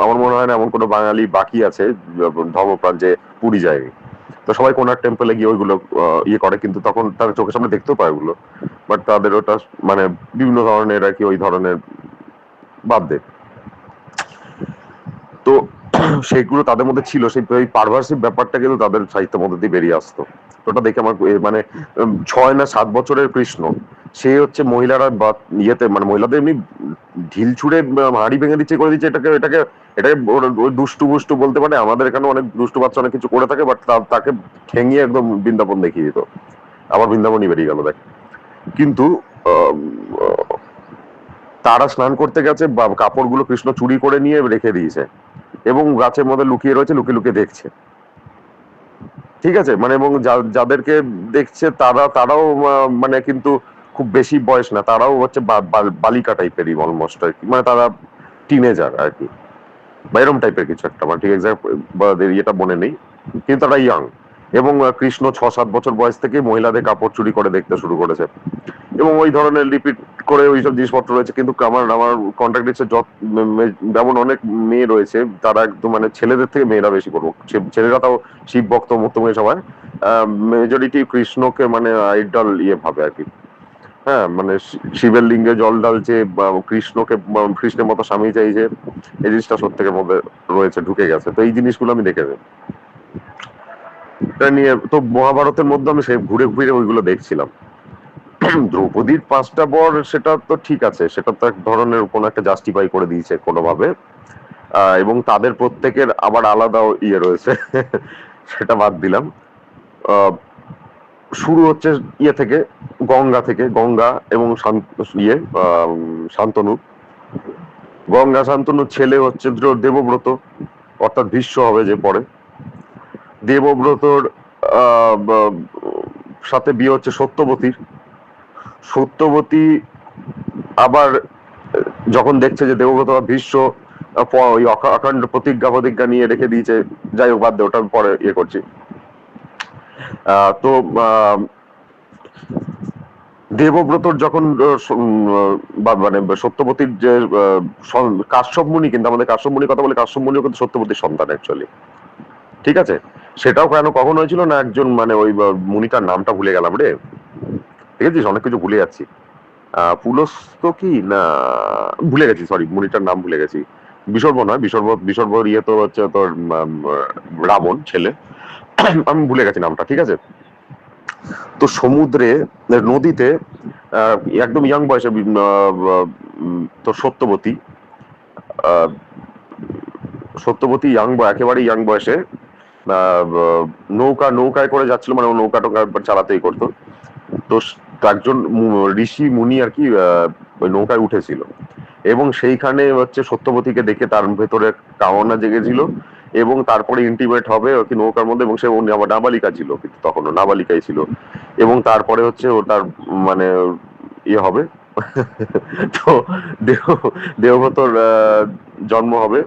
আমার মনে হয় না এমন কোনো বাঙালি বাকি আছে ধর্মপ্রাণ যে পুরী যায়নি, তো সবাই কোণার্ক টেম্পলে গিয়ে ওইগুলো ইয়ে করে, কিন্তু তখন তাদের চোখের সামনে দেখতেও পায় ওগুলো, বাট তাদের ওটা মানে বিভিন্ন ধরনের আর কি ওই ধরনের বাদ দে। তো সেইগুলো তাদের মধ্যে ছিল, সেই পারভার্সিভ ব্যাপারটা কিন্তু তাদের সাহিত্যের মধ্যে দিয়ে বেরিয়ে আসতো। ওটা দেখে আমার মানে 6 না 7 বছরের কৃষ্ণ, সে হচ্ছে মহিলারা বা ইয়েতে মানে মহিলাদের এমনি ঢিল ছুড়ে হাড়ি ভেঙে দিচ্ছে করে দিচ্ছে, এটাকে এটাকে এটাকে ওই দুষ্টু বুষ্টু বলতে পারে। আমাদের এখানে অনেক দুষ্টু বাচ্চা অনেক কিছু করে থাকে, বাট তাকে ঠেঙিয়ে একদম বৃন্দাবন দেখিয়ে দিত, আবার বৃন্দাবনই বেরিয়ে গেল দেখ। কিন্তু তারা স্নান করতে গেছে, কাপড়গুলো কৃষ্ণ চুরি করে নিয়ে রেখে দিয়েছে এবং গাছের মধ্যে লুকিয়ে রয়েছে, লুকিয়ে লুকিয়ে দেখছে, ঠিক আছে, মানে এবং যাদেরকে দেখছে তারাও মানে কিন্তু খুব বেশি বয়স না, তারাও হচ্ছে বালিকা টাইপেরই অলমোস্ট আর কি, মানে তারা টিনেজার আর কি, বা এরকম টাইপের কিছু একটা, মানে ঠিক এক্সাক্ট ইয়েটা মনে নেই, কিন্তু তারা ইয়াং। এবং কৃষ্ণ 6-7 বছর বয়স থেকে মহিলাদের কাপড় চুরি করে দেখতে শুরু করেছে, এবং ওই ধরনের রিপিট করে ওইসব জিনিসপত্র রয়েছে। কিন্তু আমার কন্ট্যাক্ট লিস্টে যেমন অনেক মেয়ে রয়েছে, তারা একদম মানে ছেলেদের থেকে মেয়েরা বেশি করবো, ছেলেরা তাও শিব ভক্ত মুক্তময় সবাই, মেজরিটি কৃষ্ণকে মানে আইডল ইয়ে ভাবে আর কি। হ্যাঁ, মানে শিবের লিঙ্গে জল ঢালছে, কৃষ্ণের মতো স্বামী চাইছে, এই জিনিসটা সত্যের মধ্যে রয়েছে, ঢুকে গেছে। তো এই জিনিসগুলো আমি দেখেছি, এটা নিয়ে তো মহাভারতের মধ্যে আমি ঘুরে ঘুরে ওইগুলো দেখছিলাম। দ্রৌপদীর 5টা বর সেটা তো ঠিক আছে, সেটা তো এক ধরনের কোনো একটা জাস্টিফাই করে দিয়েছে কোনোভাবে, এবং তাদের প্রত্যেকের আবার আলাদা ইয়ে রয়েছে সেটা বাদ দিলাম। শুরু হচ্ছে ইয়ে থেকে, গঙ্গা এবং শান্তনু। গঙ্গা শান্তনুর ছেলে হচ্ছে দেবব্রত, অর্থাৎ ভীষ্ম হবে যে পরে। দেবব্রতর সাথে বিয়ে হচ্ছে সত্যবতীর। সত্যবতী আবার যখন দেখছে যে দেবব্রত বা ভীষ্ম ওই অখণ্ড প্রতিজ্ঞা নিয়ে রেখে দিয়েছে, যাই হোক বাদ দে, ওটা পরে ইয়ে করছি। তো দেবব্রতর যখন মানে সত্যবতীর যে কাশ্যপ মুনি, কিন্তু আমাদের কাশ্যপ মুনির কথা বলে, কাশ্যপ মুনিও কিন্তু সত্যবতীর সন্তান অ্যাকচুয়ালি, ঠিক আছে। সেটাও কখন হয়েছিল না, একজন মানে ওই মুনিটার নামটা ভুলে গেলাম রে, ঠিক আছে, অনেক কিছু ভুলে যাচ্ছি। পুলস্ত কি না, ভুলে গেছি, সরি, মুনিটার নাম ভুলে গেছি। বিসর্ব নয়, বিসর্ব ইয়ে তো হচ্ছে তোর রাবণ ছেলে, আমি ভুলে গেছি নামটা, ঠিক আছে। তো সমুদ্রে, নদীতে একদম ইয়াং বয়সে তোর সত্যবতী একেবারে ইয়াং বয়সে নৌকায় করে যাচ্ছিল, মানে ও নৌকা টোকা চালাতেই করতো। তো একজন ঋষি মুনি আর কি ওই নৌকায় উঠেছিল, এবং সেইখানে হচ্ছে সত্যবতীকে দেখে তার ভেতরে কামনা জেগেছিল, এবং তারপরে ইন্টিমেট হবে আর কি নৌকার মধ্যে, এবং সে নাবালিকা ছিল, কিন্তু তখনও নাবালিকাই ছিল, এবং তারপরে হচ্ছে ও তার মানে ইয়ে হবে তো দেবব্রতর জন্ম হবে,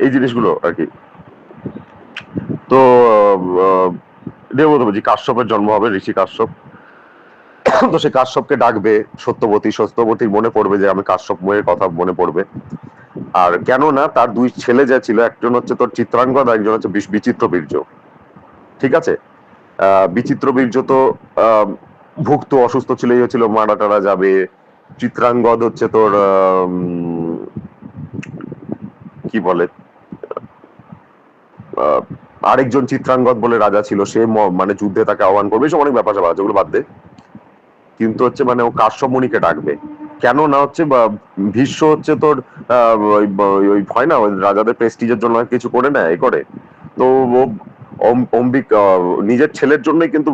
এই জিনিসগুলো আর কি। তো দেবব্রত বলছি, কাশ্যপের জন্ম হবে, ঋষি কাশ্যপ। তো সে কাশ্যপকে ডাকবে সত্যবতীর মনে পড়বে যে আমি কাশ্যপ মুনির কথা মনে পড়বে। আর কেন না তার দুই ছেলে যা ছিল, একজন হচ্ছে তোর চিত্রাঙ্গদ, একজন হচ্ছে বিচিত্র বীর্য, ঠিক আছে। বিচিত্র বীর্য তো ভুক্ত অসুস্থ ছিল, হচ্ছিল মারা টারা যাবে। চিত্রাঙ্গদ হচ্ছে তোর কি বলে, আরেকজন চিত্রাঙ্গদ বলে রাজা ছিল, সে মানে যুদ্ধে তাকে আহ্বান করবে, এসব অনেক ব্যাপার স্যাপার আছে, ওগুলো বাদ দে। কিন্তু হচ্ছে মানে ও কাশ্যপ মুনিকে ডাকবে, কেন না হচ্ছে ভীষ্ম হচ্ছে তোর ওই হয় না, ওই রাজাদের প্রেস্টিজের জন্য কিছু করে না এ করে, তো ও অম্বিকা নিজের ছেলের জন্যই কিন্তু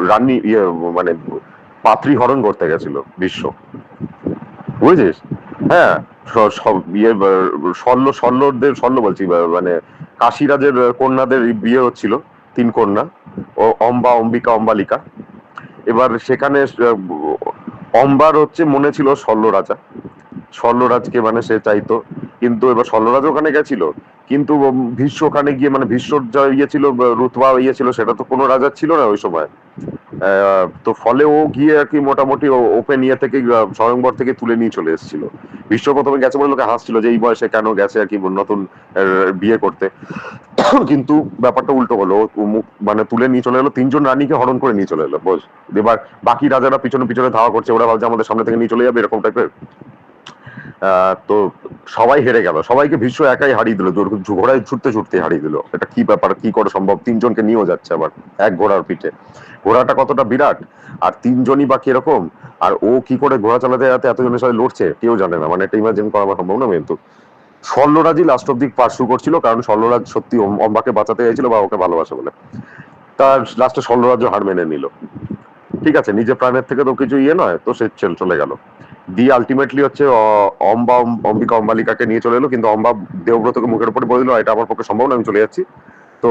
রানী ইয়ে মানে পাত্রী হরণ করতে গেছিল ভীষ্ম, বুঝেছিস। হ্যাঁ, ইয়ে শল্য বলছি, মানে কাশীরাজের কন্যাদের বিয়ে হচ্ছিল, 3 কন্যা, ও অম্বিকা, অম্বালিকা। এবার সেখানে অম্বার হচ্ছে মনে ছিল শল্যরাজকে মানে সে চাইতো, কিন্তু এবার শল্যরাজ ওখানে গেছিল, কিন্তু ভীষ্ম ওখানে গিয়ে মানে ভীষ্মর যা ইয়ে ছিল, রুতবা ইয়ে ছিল, সেটা তো কোনো রাজার ছিল না ওই সময়। তো ফলে ও গিয়ে আর কি মোটামুটি ওপেন ইয়ে থেকে স্বয়ংবর থেকে তুলে নিয়ে চলে এসেছিল। ভীষ্ম প্রথমে গেছে বলে লোকে হাসছিল যে এই বয়সে কেন গেছে আর কি নতুন বিয়ে করতে, কিন্তু ব্যাপারটা উল্টো হলো, মানে তুলে নিয়ে চলে এলো, 3 জন রানীকে হরণ করে নিয়ে চলে এলো, বুঝ। এবার বাকি রাজারা পিছনে পিছনে ধাওয়া করছে, ওরা ভাবছে আমাদের সামনে থেকে নিয়ে চলে যাবে, এরকম টাইপের। তো সবাই হেরে গেল, সবাইকে ভীষ্ম একাই হারিয়ে দিল, ঘোড়ায় ছুটতে হারিয়ে দিল। এটা কি ব্যাপার, কি করে সম্ভব, 3 জনকে নিয়েও যাচ্ছে আবার এক ঘোড়ার পিঠে, ঘোড়াটা কতটা বিরাট, আর 3 জনই বা কিরকম, আর ও কি করে ঘোড়া চালাতে যাতে এতজনের সাথে লড়ছে কেউ জানে না, মানে এটা ইমাজিন করা সম্ভব না। কিন্তু শল্যরাজই লাস্ট অব্দি পার্সু করছিল, কারণ শল্যরাজ সত্যি অম্বাকে বাঁচাতে চাইছিল বা ওকে ভালোবাসে বলে, তার লাস্টে শল্যরাজ্য হার মেনে নিল, ঠিক আছে, নিজের প্রাণের থেকে তো কিছু ইয়ে নয়, তো সে চলে গেল, দিয়ে আলটিমেটলি হচ্ছে অম্বিকা অম্বালিকাকে নিয়ে চলে এলো, কিন্তু অম্বা দেবব্রতকে মুখের উপরে বলে দিল এটা আমার পক্ষে সম্ভব না, আমি চলে যাচ্ছি, তো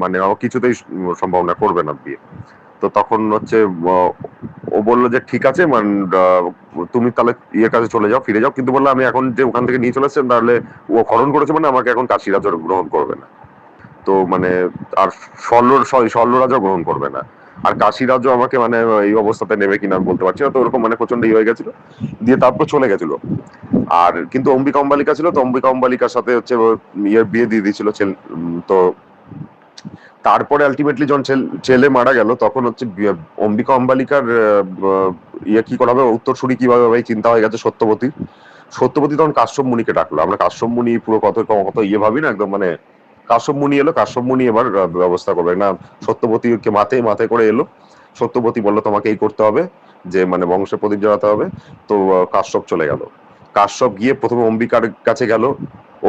মানে আমার কিছুতেই সম্ভব না, করবে না বিয়ে। তো তখন হচ্ছে ও বললো যে ঠিক আছে, মানে তুমি তাহলে ইয়ের কাছে চলে যাও, ফিরে যাও, কিন্তু বললো আমি এখন যে ওখান থেকে নিয়ে চলে আসছেন, তাহলে ও হরণ করেছে মানে আমাকে এখন কাশীরাজ গ্রহণ করবে না, তো মানে আর শল্যরাজও গ্রহণ করবে না, আর কাশীরাজও আমাকে মানে এই অবস্থাতে নেবে কিনা বলতে পারছি না, তো ওরকম মানে প্রচন্ড হয়ে গেছিল, দিয়ে তারপর চলে গেছিল। আর কিন্তু অম্বিকা অম্বালিকা ছিল, তো অম্বিকা অম্বালিকার সাথে হচ্ছে ইয়ের বিয়ে দিয়ে দিয়েছিল, তো তারপরে আলটিমেটলি যখন ছেলে মারা গেল, তখন হচ্ছে অম্বিকা অম্বালিকার ইয়ে কি করা হবে, উত্তরসূরি কিভাবে হবে চিন্তা হয়ে গেছে সত্যবতী তখন কাশ্যপ মুনিকে ডাকলো, আমরা কাশ্যপ মুনি পুরো কত ইয়ে ভাবি না একদম, মানে কাশ্যপ মুনি এলো, কাশ্যপ মুনি এবার ব্যবস্থা করবে না, সত্যবতীকে মাথায় করে এলো, সত্যবতী বললো তোমাকে এই করতে হবে, যে মানে বংশে প্রদীপ জ্বালাতে হবে, তো কাশ্যপ চলে গেল, কাশ্যপ গিয়ে প্রথমে অম্বিকার কাছে গেল,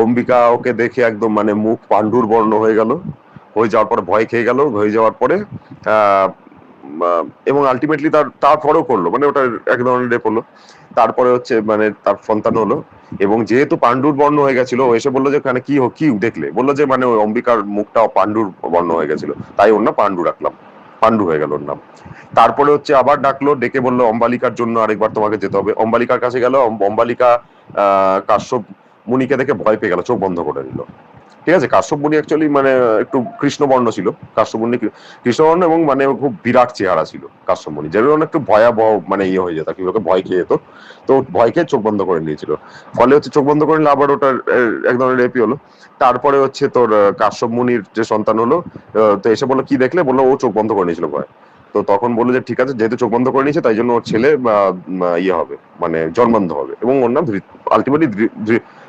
অম্বিকা ওকে দেখে একদম মানে মুখ পাণ্ডুর বর্ণ হয়ে গেল, হয়ে যাওয়ার পরে ভয় খেয়ে গেল, হয়ে যাওয়ার পরে এবং আলটিমেটলি তারপরেও করলো, মানে ওটা এক ধরনের রেপ হলো, তারপরে হচ্ছে মানে তার সন্তান হলো, এবং যেহেতু পাণ্ডুর বর্ণ হয়ে গেছিল, ও এসে বললো যে ওখানে কি দেখলে, বললো যে মানে ওই অম্বিকার মুখটা পাণ্ডুর বর্ণ হয়ে গেছিল, তাই ওর নাম পাণ্ডু রাখলাম, পাণ্ডু হয়ে গেল ওর নাম। তারপরে হচ্ছে আবার ডাকলো, ডেকে বললো অম্বালিকার জন্য আরেকবার তোমাকে যেতে হবে, অম্বালিকার কাছে গেল, অম্বালিকা কাশ্যপ মুনিকে দেখে ভয় পেয়ে গেল, চোখ বন্ধ করে নিল, ঠিক আছে। কাশ্যপ মুনি অ্যাকচুয়ালি মানে একটু কৃষ্ণবর্ণ ছিল। কাশ্যপ মুনি কৃষ্ণবর্ণ এবং মানে খুব বিরাট চেহারা ছিল কাশ্যপ মুনি, যেগুলো একটু ভয়াবহ মানে ইয়ে হয়ে যেত, কি লোকে ভয় খেয়ে যেত। তো ভয় খেয়ে চোখ বন্ধ করে নিয়েছিল। ফলে হচ্ছে চোখ বন্ধ করে নিলে আবার ওটার এক ধরনের রেপি হলো। তারপরে হচ্ছে তোর কাশ্যপ মুনির যে সন্তান হলো, তো এসে বললো কি দেখলে, বললো ও চোখ বন্ধ করে নিয়েছিল ভয়। তো তখন বললো যে ঠিক আছে, যেহেতু চোখ বন্ধ করে নিয়েছে তাই জন্য ওর ছেলে ইয়ে হবে, মানে জন্মান্ধ হবে, এবং ওর নাম আলটিমেটলি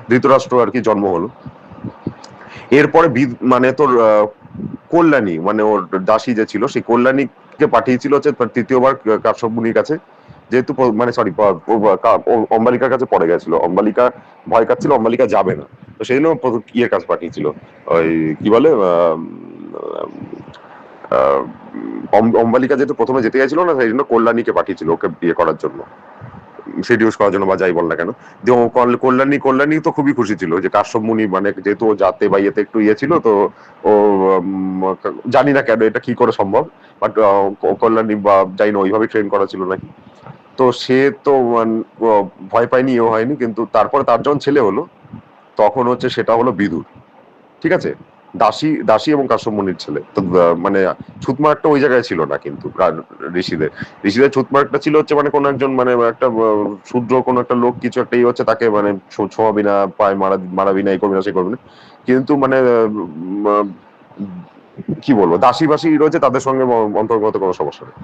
ধৃতরাষ্ট্র আর কি জন্ম হলো। এরপরে মানে তোর কল্যাণী, মানে ওর দাসী যে ছিল, সেই কল্যাণীকে পাঠিয়েছিল হচ্ছে তৃতীয়বার কাশ্যপ মুনির কাছে, যেহেতু মানে সরি অম্বালিকার কাছে পড়ে গেছিল। অম্বালিকা ভয় কাচ্ছিল, অম্বালিকা যাবে না, তো সেই জন্য ইয়ের কাছে পাঠিয়েছিল, ওই কি বলে অম্বালিকা যেহেতু প্রথমে যেতে চাইছিল না, সেই জন্য কল্যাণীকে পাঠিয়েছিল ওকে বিয়ে করার জন্য, সেডিউস করার জন্য বা যাই বল না কেন। কল্যাণী তো খুবই খুশি ছিল যে কাশ্যপ মুনি মানে যেহেতু ও জাতে বা ইয়েতে একটু ইয়ে ছিল, তো ও জানি না কেন এটা কি করে সম্ভব, বাট কল্যাণী বা যাই না ওইভাবে ট্রেন করা ছিল নাকি, তো সে তো ভয় পায়নি, এও হয়নি। কিন্তু তারপরে তার যখন ছেলে হলো তখন হচ্ছে সেটা হলো বিদুর। ঠিক আছে, দাসী এবং কাশ্যপ মুনির ছেলে। তো মানে ছুতমার্গটা ওই জায়গায় ছিল না, কিন্তু ঋষিদের ছুতমার্গটা ছিল হচ্ছে মানে কোন একজন মানে একটা শূদ্র কোন একটা লোক কিছু একটা হচ্ছে, তাকে মানে ছোঁয়াবি না, পায়ে মারাবি না, এই করবি না, সেই করবি না। কিন্তু মানে কি বলবো, দাসী বাসী রয়েছে, তাদের সঙ্গে অন্তর্গত কোনো সমস্যা নেই।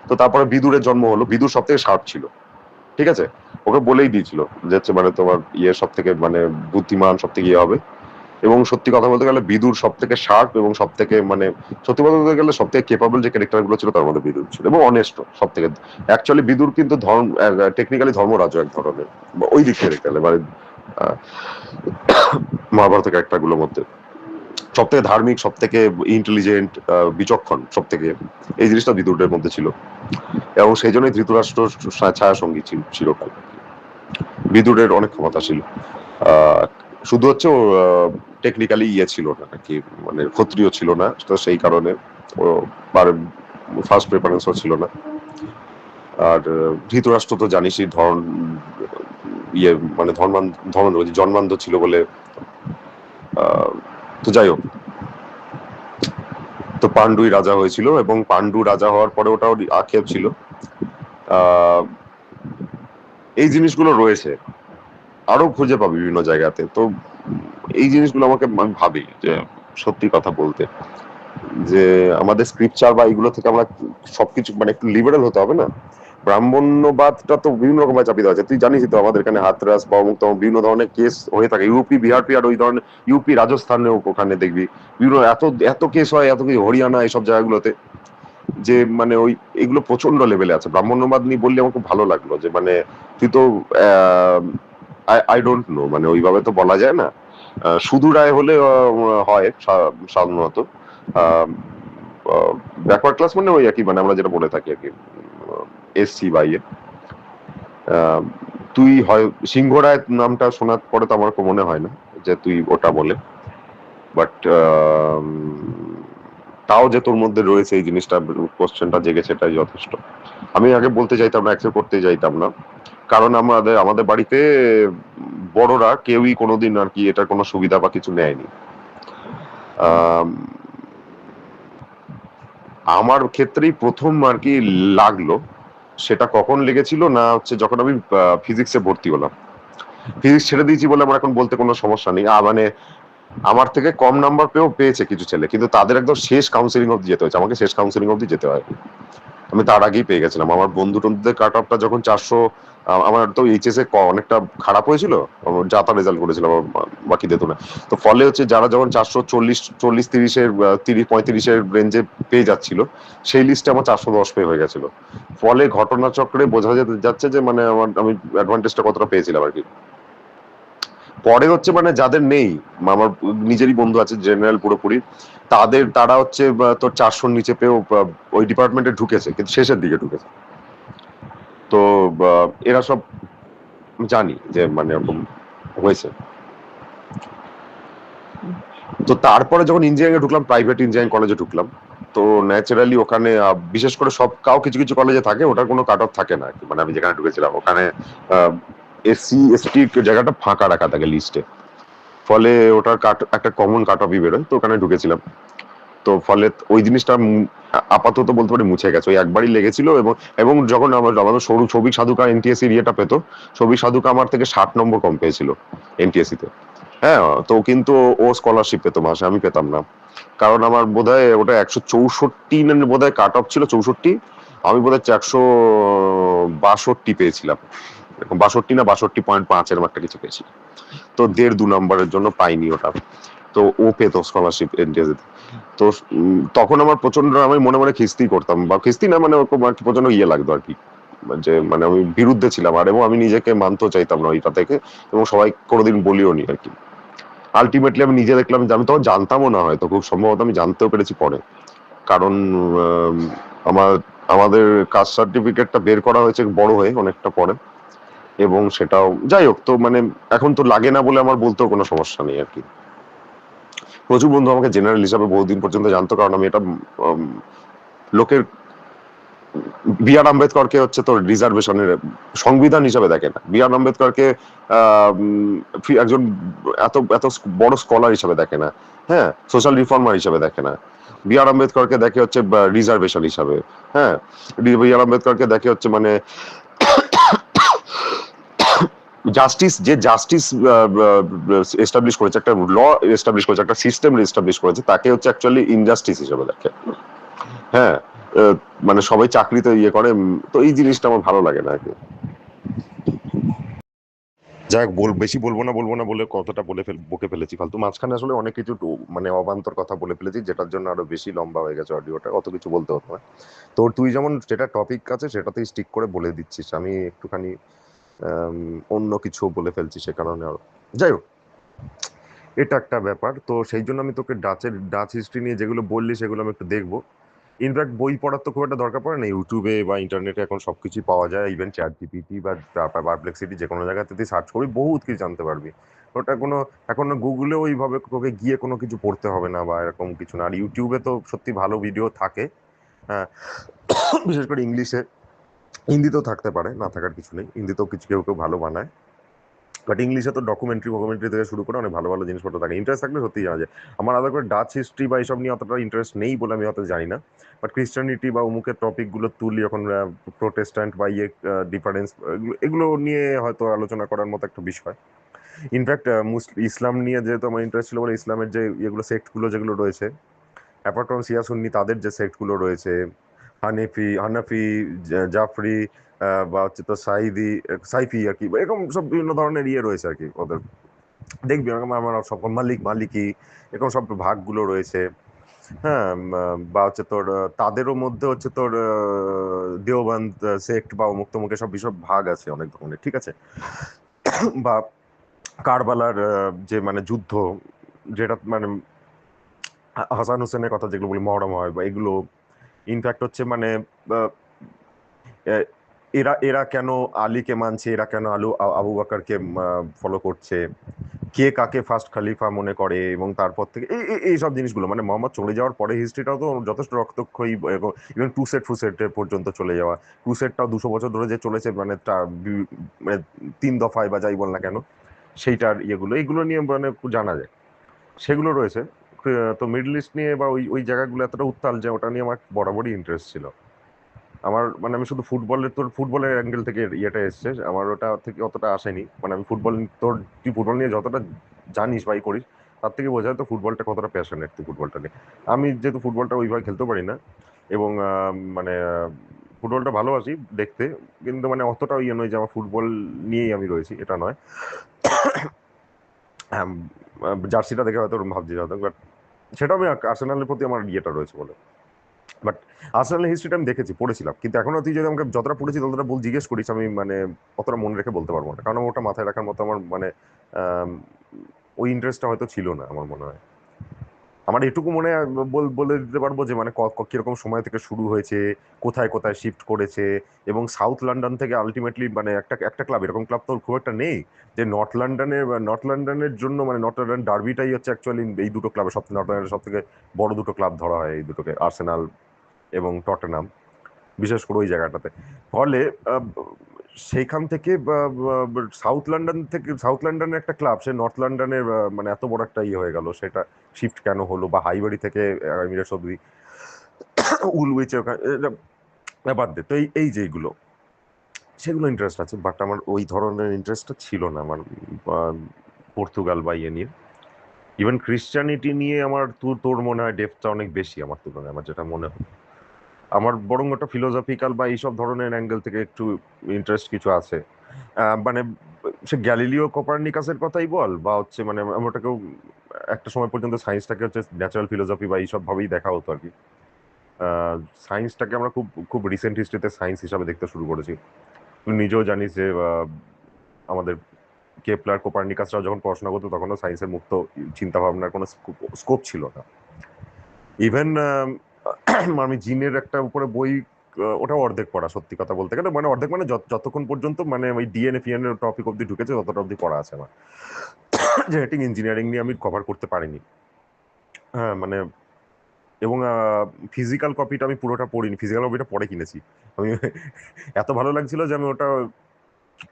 তো তারপরে বিদুরের জন্ম হলো। বিদুর সব থেকে শার্প ছিল, ঠিক আছে, ওকে বলেই দিয়েছিল যে মানে তোমার ইয়ে সব থেকে মানে বুদ্ধিমান, সব থেকে ইয়ে হবে। এবং সত্যি কথা বলতে গেলে বিদুর সব থেকে শার্প এবং সব থেকে মানে সত্যি কথা বলতে গেলে সব থেকে কেপাবল যে ক্যারেক্টার গুলো ছিল তার মধ্যে বিদুর ছিল, এবং অনেস্ট সব থেকে। অ্যাকচুয়ালি বিদুর কিন্তু টেকনিক্যালি ধর্মরাজ এক ধরনের, ওই দিক থেকে দেখতে গেলে মানে মহাভারতের ক্যারেক্টার গুলোর মধ্যে সব থেকে ধার্মিক, সব থেকে ইন্টেলিজেন্ট, বিচক্ষণ সব থেকে, এই জিনিসটা বিদুরের মধ্যে ছিল। এবং সেই জন্যই ধৃতরাষ্ট্র ছায়া সঙ্গী ছিল। বিদুরের অনেক ক্ষমতা ছিল, শুধু হচ্ছে ও টেকনিক্যালি ইয়ে ছিল না আর কি, মানে ক্ষত্রিয় ছিল না, তো সেই কারণে ও ফার্স্ট প্রেফারেন্সও ছিল না। আর ধৃতরাষ্ট্র তো জানিসই ইয়ে মানে জন্মান্ধ ছিল বলে, তো যাই হোক, তো পাণ্ডুই রাজা হয়েছিল, এবং পাণ্ডু রাজা হওয়ার পরে ওটাও আক্ষেপ ছিল। এই জিনিসগুলো রয়েছে, আরো খুঁজে পাবি বিভিন্ন জায়গাতে। তো এই জিনিসগুলো আমি ভাবি যে সত্যি কথা বলতে, যে আমাদের স্ক্রিপচার বা এগুলো থেকে আমরা সবকিছু মানে একটু লিবারেল হতে হবে না। ব্রাহ্মণ্যবাদটা তো বিভিন্ন রকম চাপিয়ে দেওয়া আছে, তুই জানিস তো আমাদের এখানে হাতরাস বা বিভিন্ন ধরনের কেস হয়ে থাকে, ইউপি বিহার পিহার ওই ধরনের, ইউপি রাজস্থানেও ওখানে দেখবি বিভিন্ন এত কেস হয়, এত কিছু হরিয়ানা এইসব জায়গাগুলোতে, যে মানে ওই এগুলো প্রচন্ড লেভেলে আছে। ব্রাহ্মণ্যবাদ নিয়ে বললে আমার খুব ভালো লাগলো, যে মানে তুই তো আই ডোন্ট নো, মানে ওইভাবে তো বলা যায় না। সুদূরায় হলে হয় সাধারণত, ব্যাকওয়ার্ড ক্লাস মানে ওই একই, মানে আমরা যেটা বলে থাকি আর কি, এসসি বা ইয়ে। তুই হয় সিংহরায় নামটা শোনার পরে তো আমার মনে হয় না যে তুই ওটা বলে, বাট তাও যে তোর মধ্যে রয়েছে এই জিনিসটা, কোশ্চেনটা জেগেছে, এটাই যথেষ্ট। আমি আগে বলতে চাইতাম না, অ্যাকসেপ্ট করতে চাইতাম না, কারণ আমাদের বাড়িতে বড়রা কেউই কোনোদিন আর কি এটার কোনো সুবিধা বা কিছু নেয়নি। আমার ক্ষেত্রেই প্রথম আর কি লাগলো, সেটা কখন লেগেছিল না হচ্ছে যখন আমি ফিজিক্সে ভর্তি হলাম। ফিজিক্স ছেড়ে দিয়েছি বলে আমার এখন বলতে কোনো সমস্যা নেই, মানে আমার থেকে কম নাম্বার পেয়েছে কিছু ছেলে, কিন্তু তাদের একদম শেষ কাউন্সিলিং অবধি যেতে হয়েছে, আমাকে শেষ কাউন্সিলিং অবধি যেতে হয়, আমি তার আগেই পেয়ে গেছিলাম। আমার বন্ধুদের কাট অফটা যখন 400, আমার তো এইচএস এ অনেকটা খারাপ হয়েছিল, যাতা রেজাল্ট করেছিল বাকি দিত না, তো ফলে হচ্ছে যারা যখন 440-30-এর 30-35-এর রেঞ্জে পেয়ে যাচ্ছিল, সেই লিস্টে আমার 410 পেয়ে হয়ে গেছিল। ফলে ঘটনাচক্রে বোঝা যাচ্ছে যে মানে আমি অ্যাডভান্টেজটা কতটা পেয়েছিলাম আর কি। পরে হচ্ছে মানে যাদের নেই, আমার নিজেরই বন্ধু আছে জেনারেল পুরোপুরি, তারা হচ্ছে তোর 400 নিচে পেয়েও ওই ডিপার্টমেন্টে ঢুকেছে, কিন্তু শেষের দিকে ঢুকেছে। তো এরা সব জানি যে মানে এরকম হয়েছে। তো তারপরে যখন ইঞ্জিনিয়ারিং এ ঢুকলাম, প্রাইভেট ইঞ্জিনিয়ারিং কলেজে ঢুকলাম, তো ন্যাচারালি ওখানে বিশেষ করে কিছু কিছু কলেজে থাকে, ওটার কোনো কাট অফ থাকে না, মানে আমি যেখানে ঢুকেছিলাম ওখানে এসসি এসটি জায়গাটা ফাঁকা রাখা থাকে লিস্টে। ফলে ওটার একটা কমন কাট অফই বেরোয়, তো ওখানে ঢুকেছিলাম। তো ফলে ওই জিনিসটা আপাতত বলতে পারি মুছে গেছে। ওই একবারই লেগেছিল, এবং এবং যখন আমাদের সরু সৌভিক সাধুকা এনটিএসসি ইয়েটা পেতো, সৌভিক সাধুকা আমার থেকে 60 নম্বর কম পেয়েছিল এনটিএসসি তে। হ্যাঁ, তো কিন্তু ও স্কলারশিপ পেতো মাসে, আমি পেতাম না। কারণ আমার বোধহয় ওটা 164 বোধহয় কাট অফ ছিল, 64। আমি বোধহয় 162 পেয়েছিলাম, 62 না 62.5 এরকম একটা কিছু পেয়েছি। তো 1.5-2 নম্বরের জন্য পাইনি ওটা। তো ও পেতো স্কলারশিপ এনটিএসসি তে। তো তখন আমার প্রচন্ড, আমি মনে মনে খিস্তি করতাম, বা খিস্তি না, মানে ওরকম আর কি, প্রচন্ড ইয়ে লাগতো আর কি, যে মানে আমি বিরুদ্ধে ছিলাম, আর এবং আমি নিজেকে মানতেও চাইতাম না ওইটা থেকে, এবং সবাই কোনোদিন বলিও নি আর কি। আলটিমেটলি আমি নিজে দেখলাম যে আমি তখন জানতামও না, হয়তো খুব সম্ভবত আমি জানতেও পেরেছি পরে। কারণ আমার আমাদের কাস্ট সার্টিফিকেটটা বের করা হয়েছে বড় হয়ে অনেকটা পরে, এবং সেটাও যাই হোক, তো মানে এখন তো লাগে না বলে আমার বলতেও কোনো সমস্যা নেই আর কি। প্রচুর বন্ধু আমাকে জেনারেল হিসাবে বহুদিন পর্যন্ত জানতো, কারণ আমি এটা লোকের বি আর আম্বেদকরকে হচ্ছে তোর রিজার্ভেশনের সংবিধান হিসাবে দেখে না। বি আর আম্বেদকরকে একজন এত এত বড় স্কলার হিসাবে দেখে না। হ্যাঁ, সোশ্যাল রিফর্মার হিসাবে দেখে না। বি আর আম্বেদকরকে দেখে হচ্ছে রিজার্ভেশন হিসাবে। হ্যাঁ, বি আর আম্বেদকরকে দেখে হচ্ছে মানে জাস্টিস, যে জাস্টিস এস্টাবলিশ করেছে, একটা ল এস্টাবলিশ করেছে, একটা সিস্টেম এস্টাবলিশ করেছে, তাকে হচ্ছে অ্যাকচুয়ালি ইনজাস্টিস হিসেবে দেখে। হ্যাঁ, মানে সবাই চাকরিতে ইয়ে করে, তো এই জিনিসটা আমার ভালো লাগে না আর কি। যাই হোক, বেশি বলবো না বলে কতটা বকে ফেলেছি ফালতু। মাঝখানে আসলে অনেক কিছু মানে অবান্তর কথা বলে ফেলেছি, যেটার জন্য আরো বেশি লম্বা হয়ে গেছে অডিওটা, অত কিছু বলতে হতো না। তো তুই যেমন যেটা টপিক আছে সেটাতেই স্টিক করে বলে দিচ্ছিস, আমি একটুখানি অন্য কিছু বলে ফেলছি সে কারণে। যাই হোক, এটা একটা ব্যাপার। তো সেই জন্য আমি তোকে ডাচ হিস্ট্রি নিয়ে যেগুলো বললি সেগুলো আমি একটু দেখবো। ইনফ্যাক্ট বই পড়ার তো খুব একটা দরকার পড়ে না, ইউটিউবে বা ইন্টারনেটে এখন সবকিছুই পাওয়া যায়। ইভেন চ্যাট জিপিটি বা পারপ্লেক্সিটি, যে কোনো জায়গাতে তুই সার্চ করবি বহুত কিছু জানতে পারবি। ওটা কোনো, এখন গুগলে ওইভাবে তোকে গিয়ে কোনো কিছু পড়তে হবে না বা এরকম কিছু না। আর ইউটিউবে তো সত্যি ভালো ভিডিও থাকে, হ্যাঁ, বিশেষ করে ইংলিশে। হিন্দিতেও থাকতে পারে, না থাকার কিছু নেই, হিন্দিতেও কিছু কেউ কেউ ভালো বানায়। বাট ইংলিশে তো ডকুমেন্টারি থেকে শুরু করে অনেক ভালো ভালো জিনিসপত্র থাকে। ইন্টারেস্ট থাকলে সত্যি জানা যায়। আমার আলাদা করে ডাচ হিস্ট্রি বা এইসব নিয়ে অতটা ইন্টারেস্ট নেই বলে আমি অত জানি না। বাট ক্রিশ্চিয়ানিটি বা অমুকের টপিকগুলো তুলি, যখন প্রোটেস্ট্যান্ট বা ইয়ে ডিফারেন্স, এগুলো নিয়ে হয়তো আলোচনা করার মতো একটা বিষয়। ইনফ্যাক্ট ইসলাম নিয়ে যেহেতু আমার ইন্টারেস্ট ছিল বলে, ইসলামের যে ইয়েগুলো সেক্টগুলো যেগুলো রয়েছে, অ্যাপার্ট ফ্রম শিয়া সুন্নি, তাদের যে সেক্টগুলো রয়েছে, হানাফি, জাফরি, বা হচ্ছে তো সাইফি আর কি, এরকম সব বিভিন্ন ধরনের ইয়ে রয়েছে আর কি ওদের। দেখবি আমার সব মালিকি, এরকম সব ভাগগুলো রয়েছে। হ্যাঁ, বা হচ্ছে তোর তাদেরও মধ্যে হচ্ছে তোর দেওবন্দ সেক্ট বা অমুক তমুক সব বিষয় ভাগ আছে অনেক ধরনের, ঠিক আছে। বা কারবালার যে মানে যুদ্ধ, যেটা মানে হাসান হোসেনের কথা যেগুলো বলি, মহরম হয় বা এগুলো, ইনফ্যাক্ট হচ্ছে মানে এরা এরা কেন আলীকে মানছে, এরা কেন আবু বাকারকে ফলো করছে, কে কাকে ফার্স্ট খলিফা মনে করে, এবং তারপর থেকে এই সব জিনিসগুলো, মানে মোহাম্মদ চলে যাওয়ার পরে হিস্ট্রিটাও তো যথেষ্ট রক্তক্ষয়ী, ইভেন টু সেট পর্যন্ত চলে যাওয়া। টু সেটটাও 200 বছর ধরে যে চলেছে, মানে মানে 3 দফায় বা যাই বল না কেন, সেইটার এইগুলো নিয়ে মানে জানা যায়, সেগুলো রয়েছে। তো মিডল ইস্ট নিয়ে বা ওই ওই জায়গাগুলো এতটা উত্তাল যে ওটা নিয়ে আমার বরাবরই ইন্টারেস্ট ছিল। আমার মানে আমি শুধু ফুটবলের অ্যাঙ্গেল থেকে ইয়েটা এসছে, আমার ওটা থেকে অতটা আসেনি। মানে আমি তুই ফুটবল নিয়ে যতটা জানিস বা করিস, তার থেকে বোঝা যায় তো ফুটবলটা কতটা প্যাশনেট তুই ফুটবলটা নিয়ে। আমি যেহেতু ফুটবলটা ওইভাবে খেলতে পারি না, এবং মানে ফুটবলটা ভালোবাসি দেখতে, কিন্তু মানে অতটা ইয়ে নয় যে আমার ফুটবল নিয়েই আমি রয়েছি, এটা নয়। জার্সিটা দেখে হয়তো ভাবছি হয়তো, বাট সেটা আমি আর্সেনালের প্রতি আমার ইয়েটা রয়েছে বলে। বাট আর্সেনাল হিস্ট্রিটা আমি দেখেছি, পড়েছিলাম, কিন্তু এখনো তুই যদি আমাকে যতটা পড়েছি ততটা জিজ্ঞেস করিস, আমি মানে অতটা মনে রেখে বলতে পারবো না, কারণ ওটা মাথায় রাখার মতো আমার মানে ওই ইন্টারেস্টটা হয়তো ছিল না আমার মনে হয়। আমার এটুকু মনে বলে দিতে পারবো যে মানে কিরকম সময় থেকে শুরু হয়েছে, কোথায় কোথায় শিফট করেছে, এবং সাউথ লন্ডন থেকে আলটিমেটলি মানে একটা একটা ক্লাব, এরকম ক্লাব তো খুব একটা নেই যে নর্থ লন্ডনের জন্য, মানে নর্থ লন্ডন ডার্বিটাই হচ্ছে অ্যাকচুয়ালি এই দুটো ক্লাবের নর্থ লন্ডনের সব থেকে বড় দুটো ক্লাব ধরা হয় এই দুটোকে, আর্সেনাল এবং টটেনহাম, বিশেষ করে ওই জায়গাটাতে। ফলে সেইখান থেকে সাউথ লন্ডনের একটা ক্লাব, সে নর্থ লন্ডনের মানে এত বড় একটা ইয়ে হয়ে গেল, সেটা শিফট কেন হলো, বা হাইবাড়ি থেকে এমিরেটস অব্দি উলউইচের ওখানে, বাদ দে। তো এই যেগুলো, সেগুলো ইন্টারেস্ট আছে, বাট আমার ওই ধরনের ইন্টারেস্টটা ছিল না আমার পর্তুগাল বা ইয়ে নিয়ে। ইভেন ক্রিশ্চিয়ানিটি নিয়ে আমার তোর মনে হয় ডেপথটা অনেক বেশি আমার তুলনায়, আমার যেটা মনে হয়। আমার বরং ওটা ফিলোসফিক্যাল বা এইসব ধরনের অ্যাঙ্গেল থেকে একটু ইন্টারেস্ট কিছু আছে। মানে সে গ্যালিলিও কোপারনিকাসের কথাই বল, বা হচ্ছে মানে আমি ওটাকেও একটা সময় পর্যন্ত সায়েন্সটাকে হচ্ছে ন্যাচারাল ফিলোসফি বা এইসব ভাবেই দেখা হতো আর কি। সায়েন্সটাকে আমরা খুব খুব রিসেন্ট হিস্ট্রিতে সায়েন্স হিসাবে দেখতে শুরু করেছি। তুই নিজেও জানিস যে আমাদের কেপলার কোপারনিকাসরা যখন পড়াশোনা করতো তখনও সায়েন্সের মুক্ত চিন্তা ভাবনার কোনো স্কোপ ছিল না। ইভেন আমি জিনের একটা উপরে বই, ওটাও অর্ধেক পড়া, সত্যি কথা বলতে গেলে মানে অর্ধেক, মানে যতক্ষণ পর্যন্ত মানে ওই ডিএনএ ফিএনএ টপিক অব্দি ঢুকেছে ততটা অব্দি পড়া আছে আমার। জেনেটিক ইঞ্জিনিয়ারিং নিয়ে আমি কভার করতে পারিনি। হ্যাঁ মানে, এবং ফিজিক্যাল কপিটা আমি পুরোটা পড়িনি, ফিজিক্যাল কপিটা পরে কিনেছি আমি। এত ভালো লাগছিল যে আমি ওটা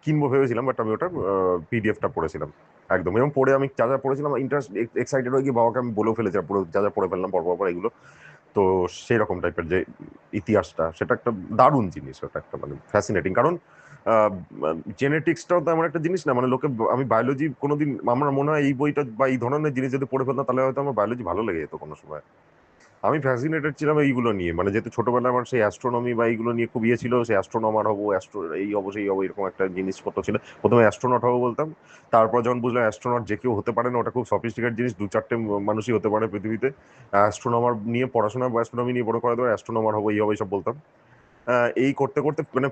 কিনবো ভেবেছিলাম, বাট আমি ওটা পিডিএফটা পড়েছিলাম একদম। এবং পড়ে আমি যা যা পড়েছিলাম ইন্টারেস্ট এক্সাইটেড হয়ে গিয়ে বাবাকে আমি বলেও ফেলেছিলাম পুরো যা যা পড়ে ফেললাম পর এগুলো। তো সেই রকম টাইপের যে ইতিহাসটা, সেটা একটা দারুণ জিনিস, ওটা একটা মানে ফ্যাসিনেটিং। কারণ জেনেটিক্সটাও তো এমন একটা জিনিস না, মানে লোকে, আমি বায়োলজি কোনোদিন, আমার মনে হয় এই বইটা বা এই ধরনের জিনিস যদি পড়ে ফেলতাম তাহলে হয়তো আমার বায়োলজি ভালো লেগে যেত কোনো সময়। আমি ফ্যাসিনেটেড ছিলাম এইগুলো নিয়ে, মানে যেহেতু ছোটবেলায় আমার সেই অ্যাস্ট্রোনমি বা এইগুলো নিয়ে খুব ইয়ে ছিল, সেই অ্যাস্ট্রোনমার হবো, এই হবো সেই হবো, এরকম একটা জিনিসপত্র ছিল। প্রথমে অ্যাস্ট্রোনট হবো বলতাম, তারপর যখন বুঝলাম অ্যাস্ট্রোনট যে কেউ হতে পারে না, ওটা খুব সফিস্টিকেট জিনিস, 2-4টে মানুষই হতে পারে পৃথিবীতে। অ্যাস্ট্রোনমার নিয়ে পড়াশোনা বা অ্যাস্ট্রোনমি নিয়ে বড় করা দেওয়া, অ্যাস্ট্রোনমার হবো এই হবো এইসব বলতাম। এই করতে করতে মানে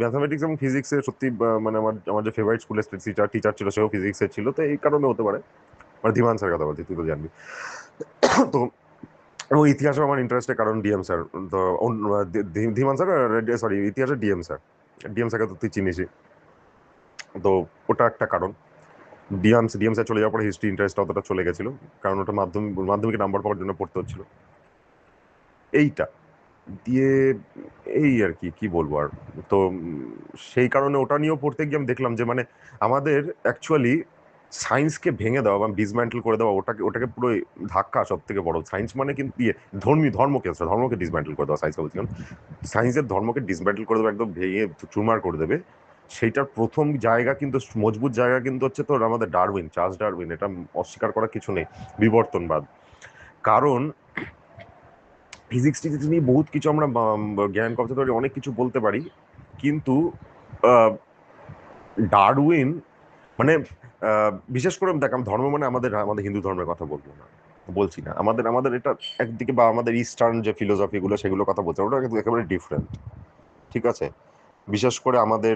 ম্যাথামেটিক্স এবং ফিজিক্সে সত্যি মানে আমার আমার যে ফেভারিট স্কুলের টিচার ছিল সেও ফিজিক্সের ছিল, তো এই কারণে হতে পারে। মানে ধীমান স্যার কথা বলছি, তুই তো জানবি। তো এবং ইতিহাসে আমার ইন্টারেস্টের কারণ ডিএম স্যার। তো ধীমান স্যার, সরি, ইতিহাসে ডিএম স্যার, ডিএম স্যারকে তো তুই চিনিসই। তো ওটা একটা কারণ। ডিএম স্যার চলে যাওয়ার পরে হিস্ট্রি ইন্টারেস্ট অতটা চলে গেছিল, কারণ ওটা মাধ্যমিকে নাম্বার পাওয়ার জন্য পড়তে হচ্ছিল। এইটা দিয়ে এই আর কি কি বলবো আর। তো সেই কারণে ওটা নিয়েও পড়তে গিয়ে আমি দেখলাম যে মানে আমাদের অ্যাকচুয়ালি সায়েন্সকে ভেঙে দেওয়া বা ডিসম্যান্টেল করে দেওয়া, ওটাকে পুরো ধাক্কা সব থেকে বড়। সায়েন্স মানে কিন্তু ইয়ে ধর্মকে ডিসম্যান্টেল করে দেওয়া, সায়েন্সকে বলছিলাম। সায়েন্সের ধর্মকে ডিসম্যান্টেল করে দেবে, একদম ভেঙে চুরমার করে দেবে। সেইটার প্রথম জায়গা কিন্তু, মজবুত জায়গা কিন্তু হচ্ছে তোর আমাদের চার্লস ডারউইন, এটা অস্বীকার করার কিছু নেই, বিবর্তনবাদ। কারণ ফিজিক্স টিজিক্স নিয়ে বহুত কিছু আমরা জ্ঞান কবজা ধরে অনেক কিছু বলতে পারি, কিন্তু ডারউইন মানে বিশেষ করে দেখ, আমি ধর্ম মানে আমাদের আমাদের হিন্দু ধর্মের কথা বলবো না, বলছি না, আমাদের আমাদের এটা একদিকে, বা আমাদের ইস্টার্ন যে ফিলোসফি গুলো সেগুলো কথা বলছে, ওটা কিন্তু একেবারে ডিফারেন্ট। ঠিক আছে, বিশেষ করে আমাদের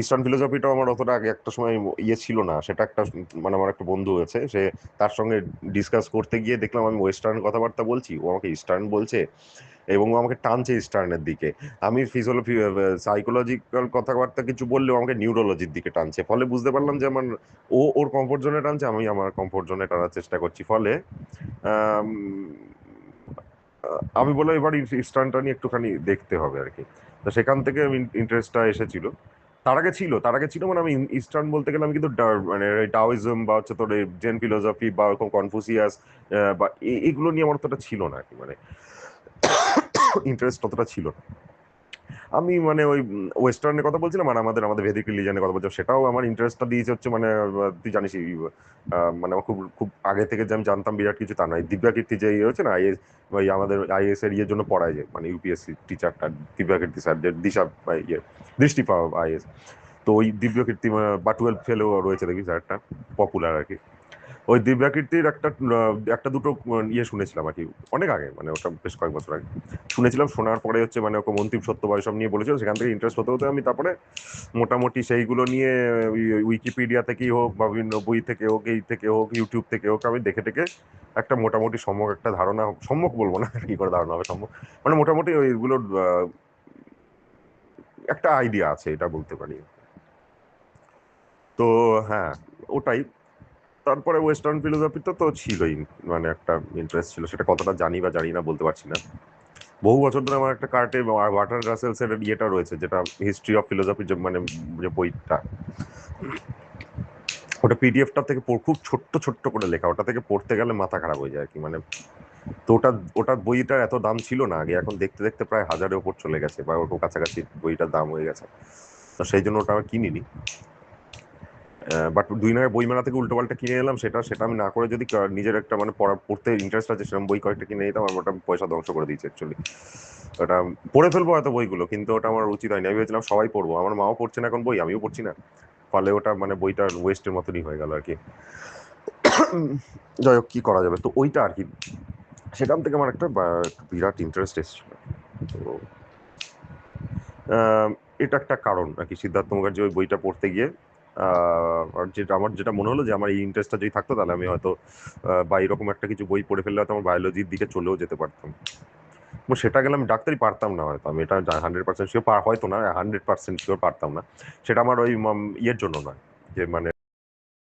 ইস্টার্ন ফিলোসফিটাও আমার অতটা আগে একটা সময় ইয়ে ছিল না, সেটা একটা মানে আমার একটা বন্ধু হয়েছে, সে তার সঙ্গে ডিসকাস করতে গিয়ে দেখলাম আমি ওয়েস্টার্ন কথাবার্তা বলছি, ও আমাকে ইস্টার্ন বলছে, এবং ও আমাকে টানছে ইস্টার্নের দিকে। আমি সাইকোলজিক্যাল কথাবার্তা কিছু বললেও আমাকে নিউরোলজির দিকে টানছে, ফলে বুঝতে পারলাম যে আমার, ওর কমফোর্ট জোনে টানছে, আমি আমার কমফোর্ট জোনে টানার চেষ্টা করছি। ফলে আম, আমি বললাম এবার ইস্টার্নটা নিয়ে একটুখানি দেখতে হবে আর কি। তো সেখান থেকে ইন্টারেস্টটা এসেছিল। তার আগে ছিল মানে আমি ইস্টার্ন বলতে গেলে আমি কিন্তু মানে ডাওইজম বা হচ্ছে তোর জেন ফিলোসফি বা ওরকম কনফুসিয়াস বা এগুলো নিয়ে আমার অতটা ছিল না আর কি, মানে ইন্টারেস্ট ততটা ছিল না। আমি মানে ওই ওয়েস্টার্নের কথা বলছিলাম, মানে আমাদের আমাদের ভেদিক রিলিজনের কথা বলছিলাম, সেটাও আমার ইন্টারেস্টটা দিয়েছে হচ্ছে মানে তুই জানিস মানে আমার খুব খুব আগে থেকে যে আমি জানতাম বিরাট কিছু তা নয়। দিব্যা কীর্তি যে ইয়ে হচ্ছে না আইএস, ওই আমাদের আইএস এর ইয়ের জন্য পড়ায়, যে মানে ইউপিএসসি টিচারটা দিব্যা কীর্তি স্যার, যে দিশা ইয়ে দৃষ্টি পাওয়া আইএস। তো ওই দিব্য কীর্তি বা 12 ফেলেও রয়েছে দেখি স্যারটা, পপুলার আর কি। ওই দিব্যাকীর্তির একটা দুটো ইয়ে শুনেছিলাম আর কি, অনেক আগে, মানে ওটা বেশ কয়েক বছর আগে শুনেছিলাম। শোনার পরে হচ্ছে মানে ওকে অন্তিম সত্য বা এসব নিয়ে বলেছিল, সেখান থেকে ইন্টারেস্ট হতে হতে আমি তারপরে মোটামুটি সেইগুলো নিয়ে উইকিপিডিয়া থেকেই হোক বা বিভিন্ন বই থেকে হোক, এই থেকে হোক, ইউটিউব থেকে হোক, আমি দেখে দেখে একটা মোটামুটি সম্যক একটা ধারণা, সম্যক বলবো না, কি করে ধারণা হবে সম্যক, মানে মোটামুটি ওইগুলোর একটা আইডিয়া আছে, এটা বলতে পারি। তো হ্যাঁ, ওটাই। তারপরে ওয়েস্টার্ন ফিলোসফিতে তো ছিলই মানে একটা ইন্টারেস্ট ছিল, সেটা কতটা জানি বা জানি না বলতে পারছি না। বহু বছর ধরে আমার একটা কার্টে ওয়াটার রাসেলস এর ইয়েটা রয়েছে, যেটা হিস্ট্রি অফ ফিলোসফি, মানে যে বইটা, ওটা পিডিএফটা থেকে খুব ছোট্ট ছোট্ট করে লেখা, ওটা থেকে পড়তে গেলে মাথা খারাপ হয়ে যায় আর কি। মানে তো ওটা বইটার এত দাম ছিল না আগে, এখন দেখতে দেখতে প্রায় 1000-এর উপর চলে গেছে, বা ওর কাছাকাছি বইটার দাম হয়ে গেছে। তো সেই জন্য ওটা আমি কিনিনি। বাট 2 দিন আগে বইমেলা থেকে উল্টোপাল্টা কিনে এলাম, সেটা আমি না করে যদি নিজের একটা মানে পড়তে ইন্টারেস্ট আছে সেরকম বই কয়েকটা কিনে নিতাম, আমার ওটা পয়সা ধ্বংস করে দিয়েছে অ্যাকচুয়ালি। ওটা পড়ে ফেলবো হয়তো বইগুলো, কিন্তু ওটা আমার উচিত হয়নি। আমি ভেবেছিলাম সবাই পড়বো, আমার মাও পড়ছে না এখন বই, আমিও পড়ছি না, ফলে ওটা মানে বইটা ওয়েস্টের মতনই হয়ে গেল আর কি। যাই হোক, কি করা যাবে, তো ওইটা আর কি, সেখান থেকে আমার একটা বিরাট ইন্টারেস্ট এসেছিল। তো এটা একটা কারণ আর কি, সিদ্ধার্থ মুখার্জি ওই বইটা পড়তে গিয়ে। আর আমার যেটা মনে হলো যে আমার এই ইন্টারেস্টটা যদি থাকতো, তাহলে আমি হয়তো বা এরকম একটা কিছু বই পড়ে ফেললে হয়তো আমার বায়োলজির দিকে চলেও যেতে পারতাম। সেটা গেলে আমি ডাক্তারি পারতাম না হয়তো, আমি এটা 100% শিওর, হয়তো না 100% শিওর পারতাম না। সেটা আমার ওই ইয়ের জন্য নয়, যে মানে